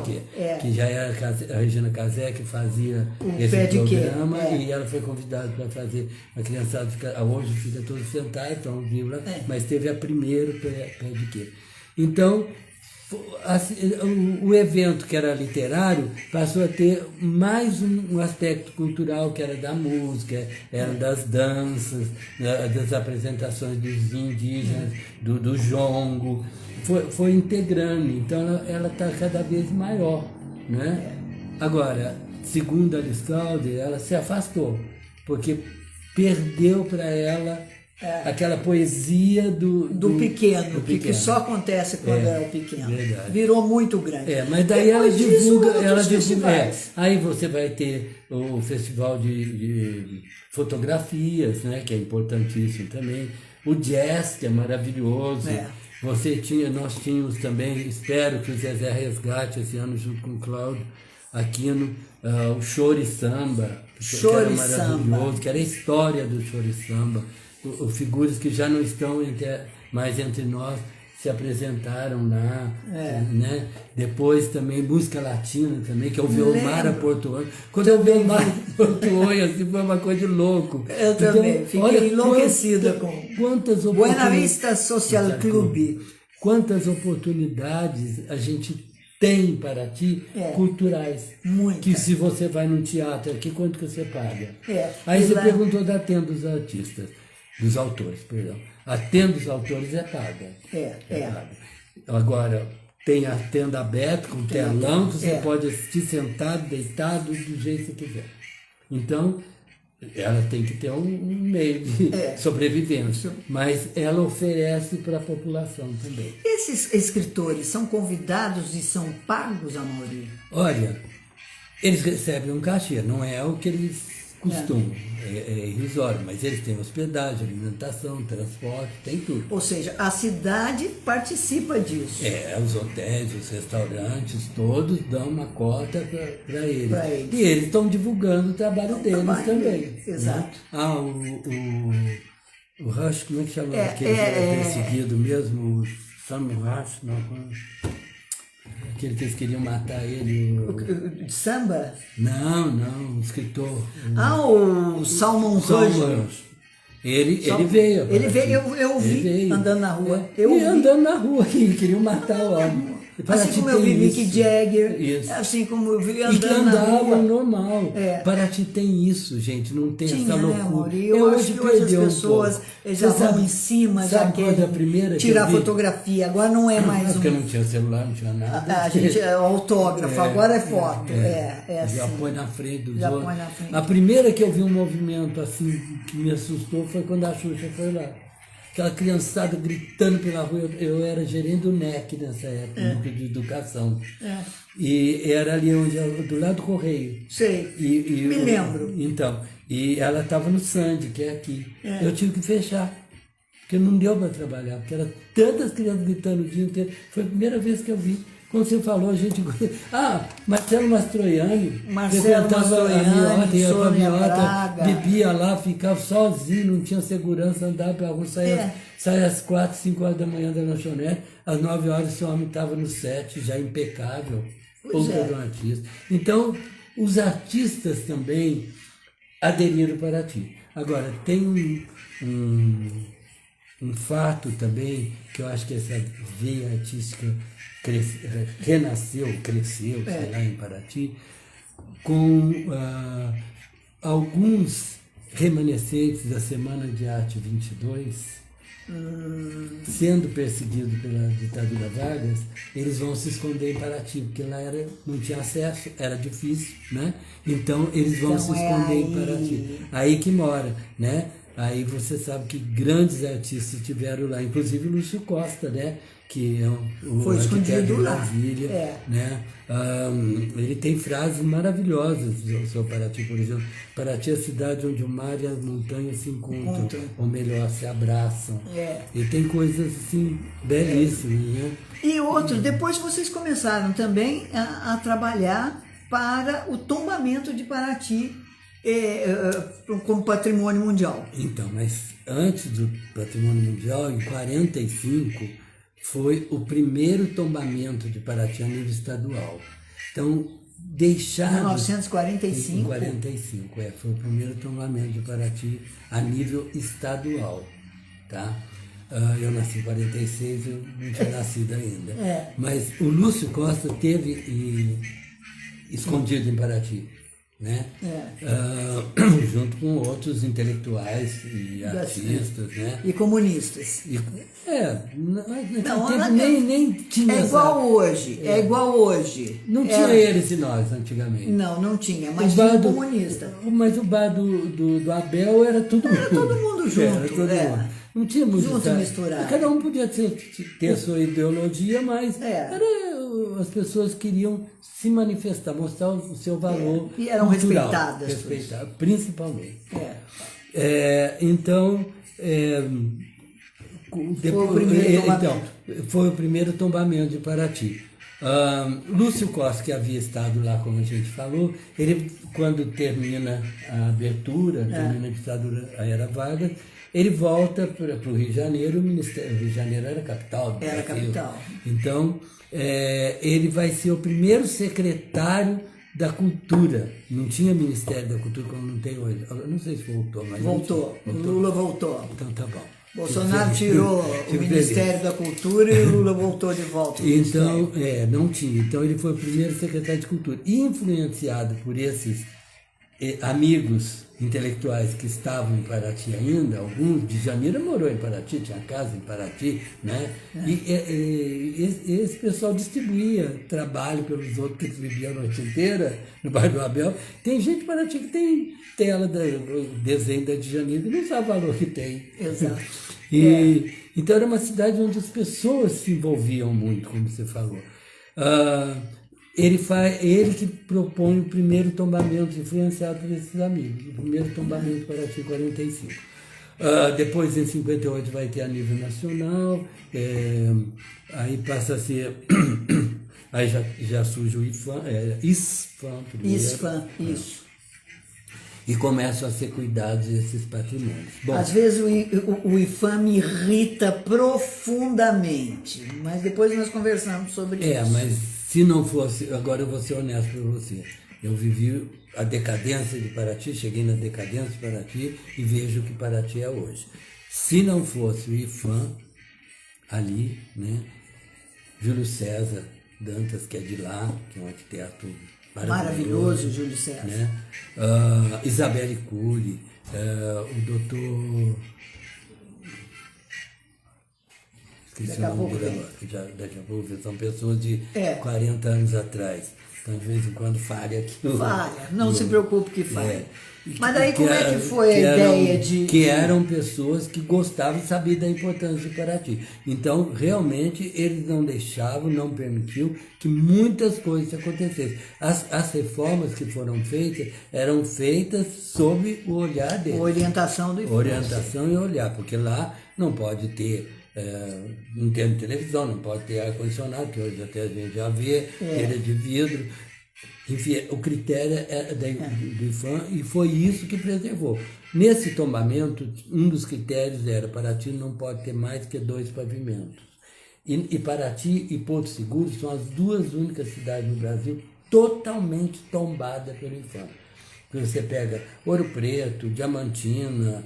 Que já era a Regina Casé que fazia esse programa e ela foi convidada para fazer. A criançada hoje fica todos sentados, então vírgula, mas teve a primeiro pé de quê? Então, o evento que era literário passou a ter mais um aspecto cultural, que era da música, era das danças, das apresentações dos indígenas, do jongo, foi integrando, então ela está cada vez maior, né? Agora, segundo a Liscaldi, ela se afastou, porque perdeu para ela aquela poesia do pequeno, que só acontece quando é o pequeno. Verdade. Virou muito grande. Mas daí ela divulga, aí você vai ter o festival de fotografias, né, que é importantíssimo também, o jazz, que é maravilhoso. Nós tínhamos também, espero que o Zezé resgate esse ano junto com o Cláudio Aquino, o Choro e Samba, que era maravilhoso, que era a história do Choro e Samba. Figuras que já não estão mais entre nós, se apresentaram lá, né? Depois também música latina também, que é o Velmara Portuondo. Quando eu vi o Velmara Portuondo, assim, foi uma coisa de louco. Eu também, fiquei enlouquecida com quantas Buena Vista Social Club. Quantas oportunidades a gente tem para ti culturais. Muita. Que se você vai num teatro aqui, quanto que você paga? Aí E você lá... perguntou da tenda dos artistas, dos autores, perdão. A tenda dos autores é paga. Paga. Agora, tem a tenda aberta, com telão, que você pode assistir sentado, deitado, do jeito que você quiser. Então, ela tem que ter um meio de sobrevivência, mas ela oferece para a população também. Esses escritores são convidados e são pagos, Amaury? Olha, eles recebem um cachê, não é o que eles costumam, é irrisório, mas eles têm hospedagem, alimentação, transporte, tem tudo. Ou seja, a cidade participa disso. Os hotéis, os restaurantes, todos dão uma cota para eles. E eles estão divulgando o trabalho deles também. Exato. Né? O Rush, como é que chama aquele perseguido mesmo? O Sam Rush, não, aquele que eles queriam matar ele. De samba? Não, o escritor. O Salman Rushdie. Ele veio. Ele veio, eu vi andando na rua. Andando na rua, que queriam matar o homem. Assim como eu vi Mick Jagger, isso. assim como eu vi andando na rua. E que andava normal. Paraty tem isso, gente, não tem essa loucura. Eu acho que hoje as pessoas já vão em cima, já querem tirar fotografia. Agora não é mais porque não tinha celular, não tinha nada. A gente é autógrafo, agora é foto. Já assim. põe na frente dos Já outros. põe na frente. A primeira que eu vi um movimento assim que me assustou foi quando a Xuxa foi lá. Aquela criançada gritando pela rua. Eu era gerente do NEC nessa época, Núcleo de Educação. E era ali do lado do Correio. Sei, me lembro. Então, e ela estava no Sandy, que é aqui. Eu tive que fechar, porque não deu para trabalhar, porque eram tantas crianças gritando o dia inteiro. Foi a primeira vez que eu vi. Quando você falou, a gente... Marcelo Mastroianni. A Miota, bebia lá, ficava sozinho, não tinha segurança, andava para alguns, saia às 4, 5 horas da manhã da lanchonete, às 9 horas esse homem estava no set, já impecável, outro artista. Então, os artistas também aderiram para ti. Agora, tem um fato também, que eu acho que essa veia artística cresceu, sei lá, em Paraty, com alguns remanescentes da Semana de Arte 22, sendo perseguidos pela ditadura Vargas, eles vão se esconder em Paraty, porque lá não tinha acesso, era difícil, né? Então, eles vão se esconder em Paraty. Aí que mora, né? Aí você sabe que grandes artistas tiveram lá, inclusive o Lúcio Costa, né? Que é o arquiteto de Brasília, né? Ele tem frases maravilhosas sobre Paraty, por exemplo. Paraty é a cidade onde o mar e as montanhas se encontram, ou melhor, se abraçam. E tem coisas assim belíssimas, né? E outro, depois vocês começaram também a trabalhar para o tombamento de Paraty como patrimônio mundial. Então, mas antes do patrimônio mundial, em 45, foi o primeiro tombamento de Paraty a nível estadual. Então, deixaram... 1945? Em 45, foi o primeiro tombamento de Paraty a nível estadual, tá? Eu nasci em 46, eu não tinha nascido ainda. Mas o Lúcio Costa teve escondido em Paraty, né? Junto com outros intelectuais e artistas, né? E comunistas. Nem tinha. É igual hoje. É igual hoje. Não tinha eles e nós antigamente. Não tinha, mas tinha comunista. Mas o bar do Abel era todo mundo. Era todo mundo junto. Era todo mundo. Não tinha muito junto misturado. Cada um podia ter a sua ideologia, mas as pessoas queriam se manifestar, mostrar o seu valor. E eram cultural, respeitadas. Principalmente. Então, foi o primeiro tombamento. Foi o primeiro tombamento de Paraty. Lúcio Costa, que havia estado lá, como a gente falou, ele, quando termina a abertura, termina a ditadura, a Era Vargas, ele volta para o Rio de Janeiro. O Rio de Janeiro era a capital do Brasil. Capital. Então, ele vai ser o primeiro secretário da Cultura. Não tinha Ministério da Cultura como não tem hoje. Eu não sei se voltou, mas... Voltou. Lula voltou. Então tá bom. Bolsonaro tirou o Ministério da Cultura e o Lula voltou de volta. Então, não tinha. Então ele foi o primeiro secretário de Cultura. E influenciado por esses amigos intelectuais que estavam em Paraty ainda, alguns de Janeiro morou em Paraty, tinha casa em Paraty, né? E esse pessoal distribuía trabalho pelos outros que viviam a noite inteira no bairro do Abel. Tem gente em Paraty que tem tela do desenho da de Janeiro que não sabe o valor que tem. Exato. Então era uma cidade onde as pessoas se envolviam muito, como você falou. Ele que propõe o primeiro tombamento, influenciado por esses amigos, o primeiro tombamento para Paraty 45. Depois, em 58, vai ter a nível nacional, aí passa a ser... aí já surge o ISFAM primeiro. ISFAM, isso. E começam a ser cuidados esses patrimônios. Bom, às vezes o IFAM me irrita profundamente, mas depois nós conversamos sobre isso. Mas se não fosse, agora eu vou ser honesto para você, eu vivi a decadência de Paraty, cheguei na decadência de Paraty e vejo o que Paraty é hoje. Se não fosse o IFAM ali, né, Júlio César Dantas, que é de lá, que é um arquiteto maravilhoso, Júlio César. Né? Isabelle Cury, o doutor... Esqueci o nome dele agora, daqui a pouco, são pessoas de 40 anos atrás. Então, de vez em quando falha aqui. Falha, não se preocupe que falha. Mas daí como é que foi a ideia de... Que eram pessoas que gostavam e sabiam da importância de Paraty. Então, realmente, eles não deixavam, não permitiam que muitas coisas acontecessem. As reformas que foram feitas eram feitas sob o olhar deles. Orientação do IFAM. Orientação e olhar, porque lá não pode ter... não tem televisão, não pode ter ar-condicionado, que hoje até a gente já vê, telha de vidro. Enfim, o critério é do IFAM e foi isso que preservou. Nesse tombamento, um dos critérios era Paraty não pode ter mais que 2 pavimentos. E Paraty e Porto Seguro são as 2 únicas cidades no Brasil totalmente tombadas pelo IFAM. Você pega Ouro Preto, Diamantina...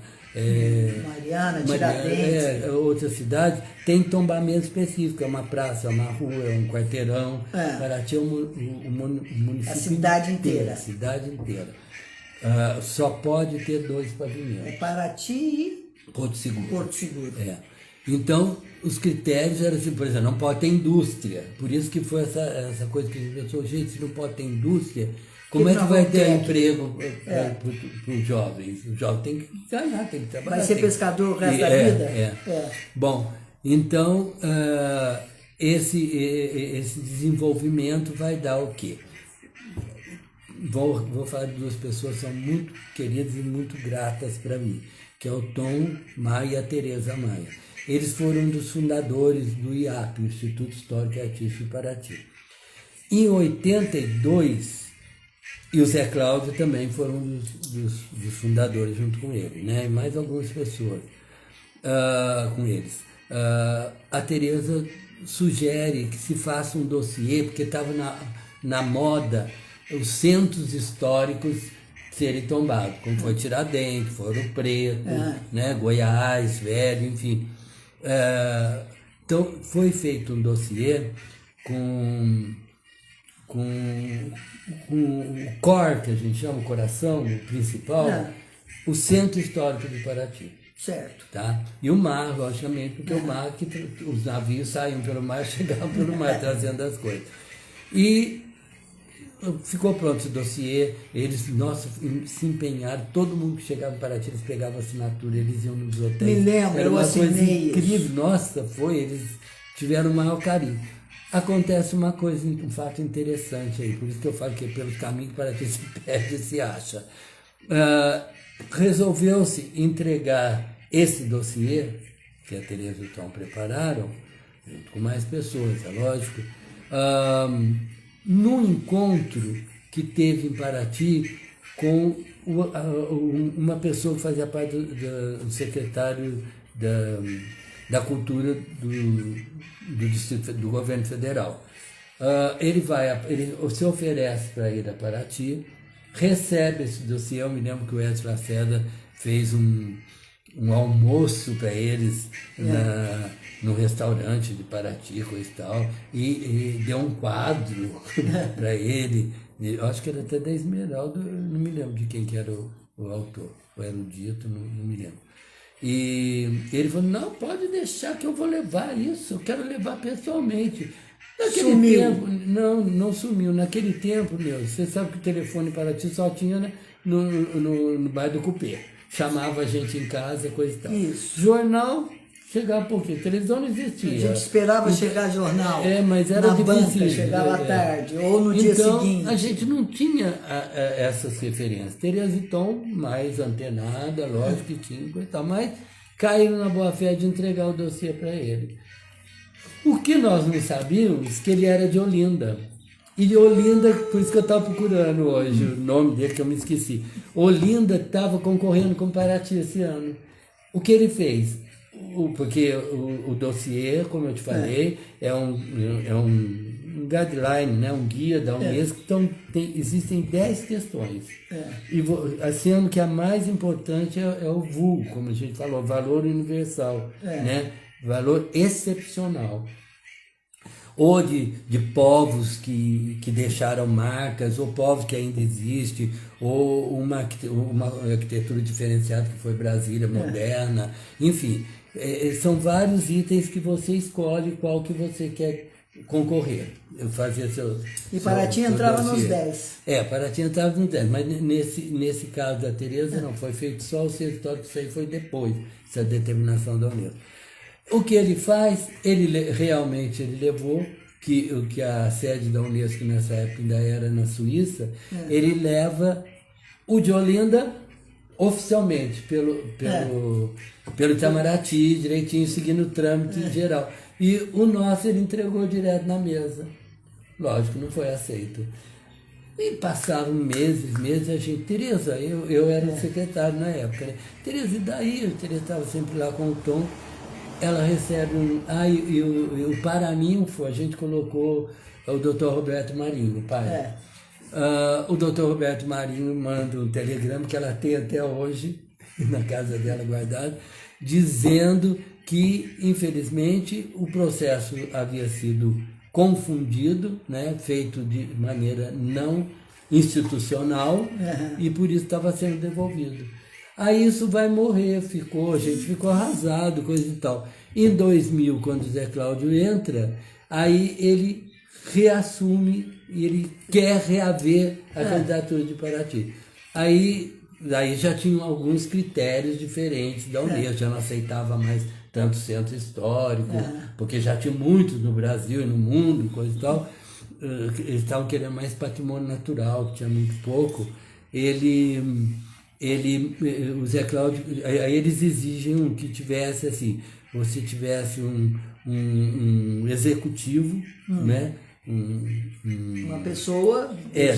Mariana, Tiradentes. Outra cidade tem tombamento específico, é uma praça, é uma rua, é um quarteirão. Paraty é o município. A cidade inteira. A cidade inteira. Só pode ter 2 pavimentos. Paraty e Porto Seguro. Porto Seguro. Então, os critérios eram assim, por exemplo, não pode ter indústria. Por isso que foi essa coisa que a gente pensou, gente, se não pode ter indústria, como é que vai ter emprego para os jovens? O jovem tem que ganhar, tem que trabalhar. Vai ser pescador o resto da vida? Bom, então, esse desenvolvimento vai dar o quê? Vou falar de 2 pessoas que são muito queridas e muito gratas para mim, que é o Tom Maia e a Tereza Maia. Eles foram um dos fundadores do IAP, o Instituto Histórico e Artístico de Paraty. Em 82... E o Zé Cláudio também foram um dos fundadores junto com ele, né? E mais algumas pessoas com eles. A Tereza sugere que se faça um dossiê, porque estava na moda os centros históricos serem tombados, como foi Tiradentes, foi Ouro Preto, né? Goiás, Velho, enfim. Então, foi feito um dossiê com o core, que a gente chama, o coração, o principal, o centro histórico de Paraty. Certo. Tá? E o mar, logicamente, porque o mar, os navios saíam pelo mar, chegavam pelo mar, trazendo as coisas. E ficou pronto esse dossiê, eles, se empenharam, todo mundo que chegava em Paraty, eles pegavam assinatura, eles iam nos hotéis. Me lembro, era uma coisa incrível, isso. Nossa, eles tiveram o maior carinho. Acontece uma coisa, um fato interessante aí, por isso que eu falo que pelos caminhos para que se perde se acha. Resolveu-se entregar esse dossiê, que a Tereza e o Tom prepararam, junto com mais pessoas, é lógico, num encontro que teve em Paraty com uma pessoa que fazia parte do secretário da Cultura do Distrito do Governo Federal. Ele se oferece para ir a Paraty, recebe esse dossiê. Eu me lembro que o Edson Lacerda fez um almoço para eles no restaurante de Paraty, coisa e tal, e deu um quadro para ele. Eu acho que era até da Esmeralda, não me lembro de quem que era o autor, ou era o dito, não me lembro. E ele falou, não, pode deixar que eu vou levar isso, eu quero levar pessoalmente. Naquele Sumiu. tempo, não sumiu. Naquele tempo, você sabe que o telefone para ti só tinha, né, no bairro do Cupê. Chamava a gente em casa, coisa e tal. Isso. Jornal, chegava por quê? Televisão não existia. A gente esperava chegar jornal. Mas era na difícil. banca, chegava à tarde, ou no dia seguinte. Então, a gente não tinha essas referências. Tereziton, mais antenada, lógico que tinha, coisa e tal, mas caíram na boa-fé de entregar o dossiê para ele. O que nós não sabíamos, que ele era de Olinda. E de Olinda, por isso que eu estava procurando hoje o nome dele, que eu me esqueci. Olinda estava concorrendo com Paraty esse ano. O que ele fez? Porque o dossiê, como eu te falei, é um guideline, né? Um guia da Unesco. Então, existem 10 questões. E sendo que a mais importante é o VUL, como a gente falou, valor universal, né? Valor excepcional. Ou de povos que deixaram marcas, ou povos que ainda existem, ou uma arquitetura diferenciada que foi Brasília moderna, enfim, são vários itens que você escolhe qual que você quer concorrer. Fazer e Paraty entrava nos 10. Paraty entrava nos 10, mas nesse caso da Tereza não, foi feito só o centro histórico, isso aí foi depois, essa determinação da Unesco. O que ele faz, ele realmente levou, que a sede da Unesco nessa época ainda era na Suíça, ele leva o de Olinda oficialmente pelo Itamaraty, direitinho, seguindo o trâmite geral. E o nosso ele entregou direto na mesa. Lógico, não foi aceito. E passaram meses, a gente, Tereza, eu era o secretário na época, né? Tereza, e daí? A Tereza estava sempre lá com o Tom. Ela recebe o paraninfo, a gente colocou o Dr. Roberto Marinho, o pai. O Dr. Roberto Marinho manda um telegrama que ela tem até hoje, na casa dela guardado, dizendo que, infelizmente, o processo havia sido confundido, né, feito de maneira não institucional, e por isso estava sendo devolvido. Aí isso vai morrer, a gente ficou arrasado, coisa e tal. Em 2000, quando o Zé Cláudio entra, aí ele reassume e ele quer reaver a candidatura de Paraty. Aí já tinham alguns critérios diferentes da Unesco, já não aceitava mais tanto centro histórico, porque já tinha muitos no Brasil e no mundo, coisa e tal. Eles estavam querendo mais patrimônio natural, que tinha muito pouco. O Zé Cláudio, aí eles exigem que tivesse assim, você tivesse um executivo, né? Uma pessoa...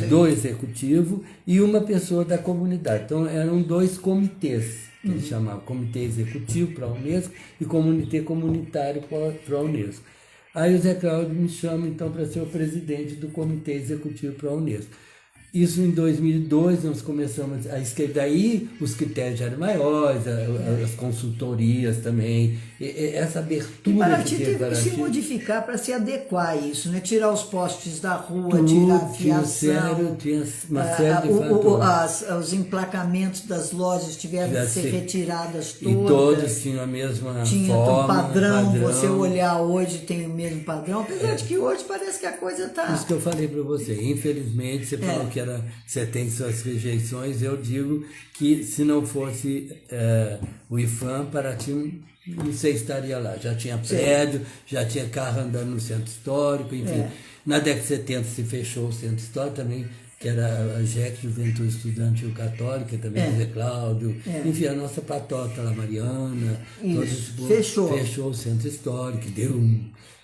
do executivo e uma pessoa da comunidade. Então eram 2 comitês, que eles chamavam, comitê executivo para a Unesco e comitê comunitário para a Unesco. Aí o Zé Cláudio me chama então para ser o presidente do comitê executivo para a Unesco. Isso em 2002 nós começamos a escrever, daí os critérios já eram maiores, as consultorias também, essa abertura. E Paraty teve que se modificar para se adequar a isso, né? Tirar os postes da rua, tirar a fiação, tinha uma série de fatores. Os emplacamentos das lojas tiveram que ser retiradas todas. E todos tinham a mesma forma, um padrão, você olhar hoje tem o mesmo padrão, apesar de que hoje parece que a coisa está... Isso que eu falei para você, infelizmente, você falou que você tem suas rejeições, eu digo que se não fosse o IFAM, Paraty, não sei se estaria lá. Já tinha prédio, já tinha carro andando no centro histórico, enfim. Na década de 70 se fechou o centro histórico também, que era a JEC, Juventude Estudantil Católica, também José Cláudio, enfim, a nossa patota lá, Mariana. Isso, fechou o centro histórico, deu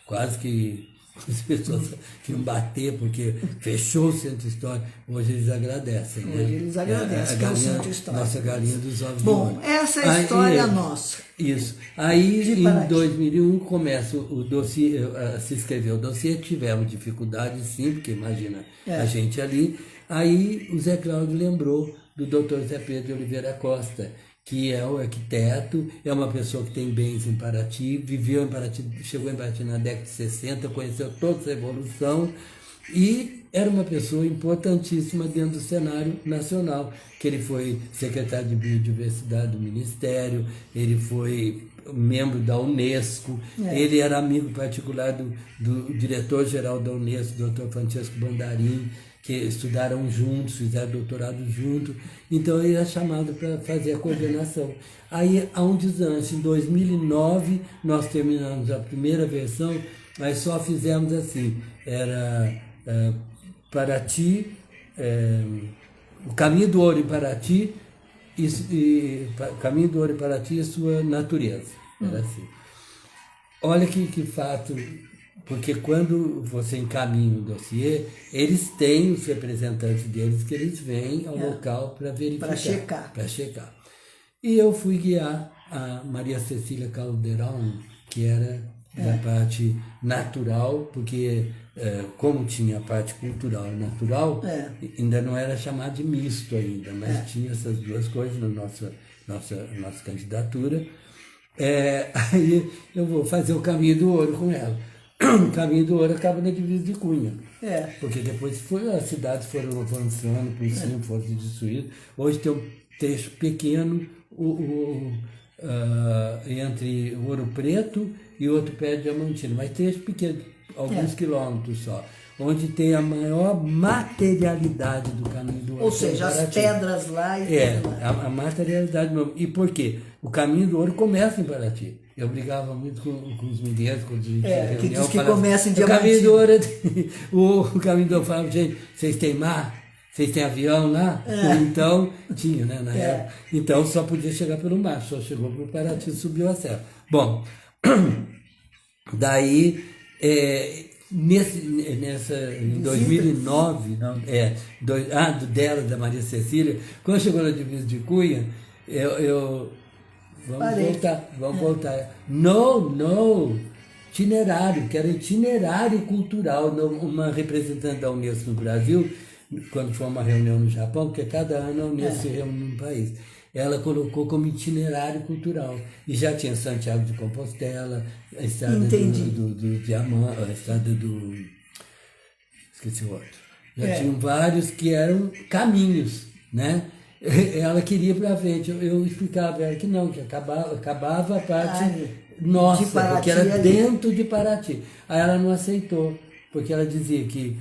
quase que As pessoas queriam bater porque fechou o centro histórico. Hoje eles agradecem. Né? Hoje eles agradecem, que é o centro histórico. Nossa galinha dos ovos de Bom, ouro. essa é a história nossa. Isso. Aí, De em Paraty. 2001, começa o dossiê, se escreveu o dossiê, tivemos dificuldades sim, porque imagina a gente ali. Aí o Zé Cláudio lembrou do Dr. Zé Pedro de Oliveira Costa, que é o arquiteto, é uma pessoa que tem bens em Paraty, viveu em Paraty, chegou em Paraty na década de 60, conheceu toda essa evolução e era uma pessoa importantíssima dentro do cenário nacional, que ele foi secretário de Biodiversidade do Ministério, ele foi membro da Unesco, ele era amigo particular do diretor-geral da Unesco, Dr. Francesco Bandarim, que estudaram juntos, fizeram doutorado juntos, então ele era chamado para fazer a coordenação. Aí há um desânimo. Em 2009 nós terminamos a primeira versão, mas só fizemos assim, era Paraty, o Caminho do Ouro em Paraty, Caminho do Ouro em Paraty e sua natureza, era assim. Olha que fato. Porque quando você encaminha o dossiê, eles têm os representantes deles que eles vêm ao local para verificar. Para checar. E eu fui guiar a Maria Cecília Caldeirão, que era da parte natural, porque como tinha a parte cultural e natural, ainda não era chamado de misto ainda, mas tinha essas duas coisas na nossa candidatura. Aí eu vou fazer o Caminho do Ouro com ela. O Caminho do Ouro acaba na divisa de Cunha. Porque depois as cidades foram avançando por cima, foram se destruídas. Hoje tem um trecho pequeno entre Ouro Preto e outro pé de Diamantino, mas trecho pequeno, alguns quilômetros só, onde tem a maior materialidade do Caminho do Ouro. Ou seja, as pedras lá e a materialidade mesmo. E por quê? O Caminho do Ouro começa em Paraty. Eu brigava muito com os mineiros, quando a gente tinha reunião. Que diz que começa em Diamantino. O Caminho do Ouro, o Caminho do Ouro falava, gente, vocês têm mar? Vocês têm avião lá? Então, tinha, né, na época. Então, só podia chegar pelo mar, só chegou para o Paraty e subiu a serra. Bom, daí, em 2009, dela, da Maria Cecília, quando chegou na divisa de Cunha, Vamos voltar. Não, itinerário, que era itinerário cultural. Uma representante da Unesco no Brasil, quando foi uma reunião no Japão, porque cada ano a Unesco se reúne num país, ela colocou como itinerário cultural. E já tinha Santiago de Compostela, a estrada do Diamante, a estrada do... esqueci o outro. Já tinham vários que eram caminhos, né? Ela queria para frente, eu explicava para ela que não, que acabava a parte nossa, porque era dentro de Paraty. Aí ela não aceitou, porque ela dizia que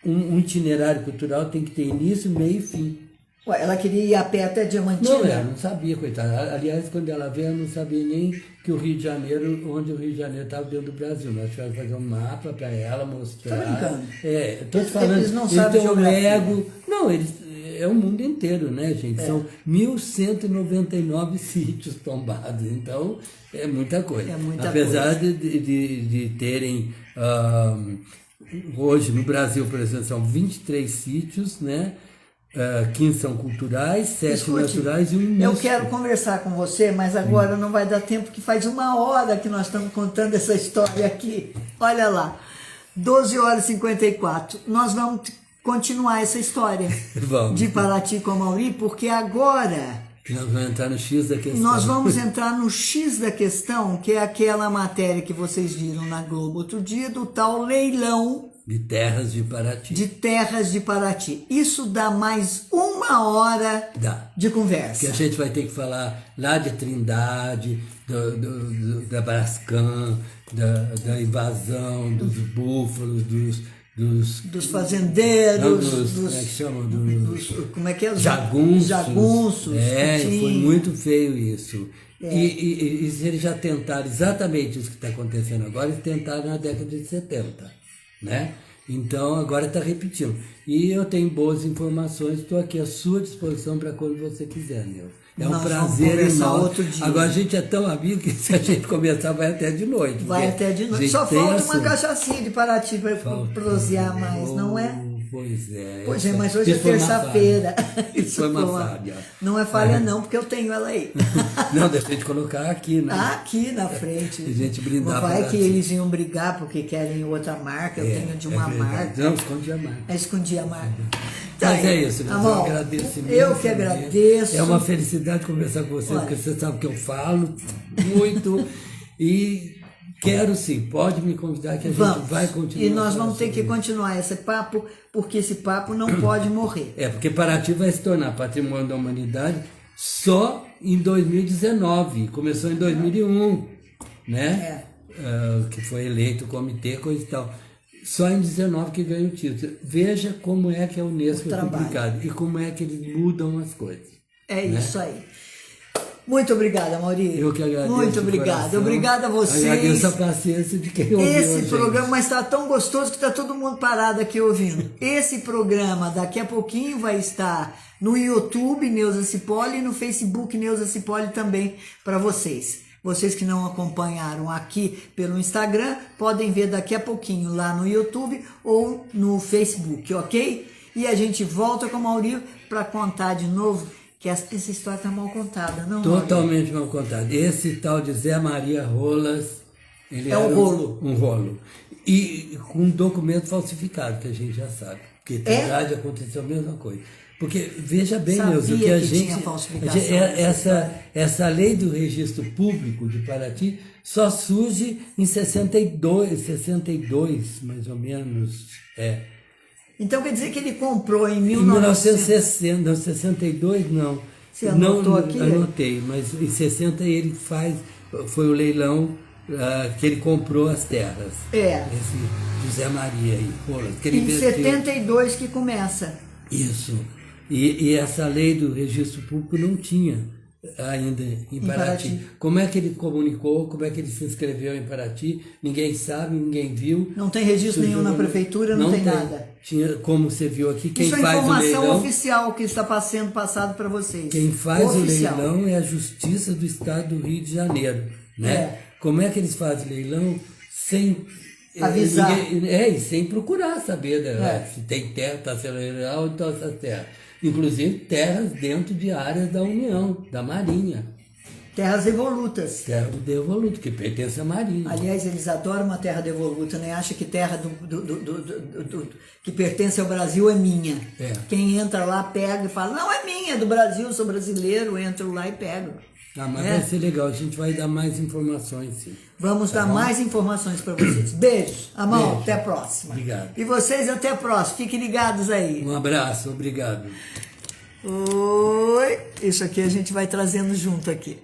um itinerário cultural tem que ter início, meio e fim. Ela queria ir a pé até Diamantina? Não, ela não sabia, coitada. Aliás, quando ela veio, ela não sabia nem que o Rio de Janeiro, onde o Rio de Janeiro estava dentro do Brasil. Nós tivemos que fazer um mapa para ela mostrar. Tá brincando? Estou te falando. Eles não sabem geografia. Não, é o mundo inteiro, né, gente? São 1.199 sítios tombados, então é muita coisa. Apesar de terem, hoje no Brasil, por exemplo, são 23 sítios, né? 15 são culturais, 7 naturais e um misto. Eu quero conversar com você, mas agora não vai dar tempo, que faz 1 hora que nós estamos contando essa história aqui. Olha lá, 12h54. Nós vamos continuar essa história de Paraty com a Mauri, porque agora nós vamos entrar no X da questão. Nós vamos entrar no X da questão, que é aquela matéria que vocês viram na Globo outro dia, do tal leilão de terras de Paraty. Isso dá mais 1 hora de conversa. Que a gente vai ter que falar lá de Trindade, da Brascan, da invasão, dos búfalos, dos fazendeiros, como é que chamam? Como é que é? Jagunços. Jagunços. Foi muito feio isso. E se eles já tentaram exatamente isso que está acontecendo agora, eles tentaram na década de 70, né? Então agora está repetindo. E eu tenho boas informações, estou aqui à sua disposição para quando você quiser, Nilson. É um Nós vamos prazer conversar enorme. outro dia. Agora a gente é tão amigo que se a gente conversar vai até de noite. Vai porque até de a noite. gente Só tem falta uma assunto. cachaçinha de Paraty para prosear mais, não é? Pois é. Pois é, mas hoje é Isso foi uma terça-feira. falha. Isso foi uma falha. Não é falha não, porque eu tenho ela aí. Não, deixa eu te colocar aqui, né? Aqui na frente. A gente brindar Não vai pra que ti. eles iam brigar porque querem outra marca, eu tenho de uma verdade. marca. Não, escondi a marca. Eu escondi a marca. Mas Tá é aí. isso, Tá eu bom? agradeço imenso. Eu que agradeço. É uma felicidade conversar com você, Olha. porque você sabe que eu falo muito e quero sim, pode me convidar que a gente vai continuar. E nós vamos ter falando que sobre continuar esse papo, porque esse papo não pode morrer. isso. Porque Paraty vai se tornar patrimônio da humanidade só em 2019, começou em 2001, né? Que foi eleito o comitê, coisa e tal. Só em 19 que ganha o título. Veja como é que a Unesco é publicada e como é que eles mudam as coisas. É isso aí. Muito obrigada, Maurício. Eu que agradeço. Muito de obrigada. coração. Obrigada a vocês. Agradeço a paciência de quem ouviu. Esse gente. programa está tão gostoso que está todo mundo parado aqui ouvindo. Esse programa daqui a pouquinho vai estar no YouTube, Neuza Cipolla, e no Facebook, Neuza Cipolla também para vocês. Vocês que não acompanharam aqui pelo Instagram, podem ver daqui a pouquinho lá no YouTube ou no Facebook, ok? E a gente volta com o Maurício para contar de novo que essa história está mal contada, não? Totalmente mal contado. Esse tal de Zé Maria Rolas, ele É um era rolo. Um rolo. E com um documento falsificado, que a gente já sabe. Porque na verdade aconteceu a mesma coisa. Porque, veja bem, Sabia Neuza, que a que gente. tinha falsificação Essa lei do registro público de Paraty só surge em 62, mais ou menos. Então quer dizer que ele comprou em Em 1960, não, 62 não. Você anotou não, aqui? Anotei, mas em 60 ele foi o leilão que ele comprou as terras. Esse José Maria aí, Rolas, que ele Em investiu. 72 que começa. Isso. E essa lei do registro público não tinha ainda em Paraty. Como é que ele comunicou, como é que ele se inscreveu em Paraty? Ninguém sabe, ninguém viu. Não tem registro nenhum na prefeitura, não tem nada. Tinha, como você viu aqui, quem Isso é faz o informação leilão... oficial que está sendo passado para vocês. Quem faz oficial. o leilão é a Justiça do Estado do Rio de Janeiro, né? Como é que eles fazem leilão sem avisar? E sem procurar saber se tem terra, está sendo leilão, então essa terra. Inclusive terras dentro de áreas da União, da Marinha. Terras devolutas. Terra do devoluto, que pertence à Marinha. Aliás, eles adoram uma terra devoluta, né? Acha que terra que pertence ao Brasil é minha. Quem entra lá pega e fala, não, é minha, é do Brasil, sou brasileiro, entro lá e pego. Mas vai ser legal, a gente vai dar mais informações, sim. Vamos dar mais informações para vocês. Beijos, Amão, Beijo. até a próxima. Obrigado. E vocês até a próxima, fiquem ligados aí. Um abraço, obrigado. Oi, isso aqui a gente vai trazendo junto aqui.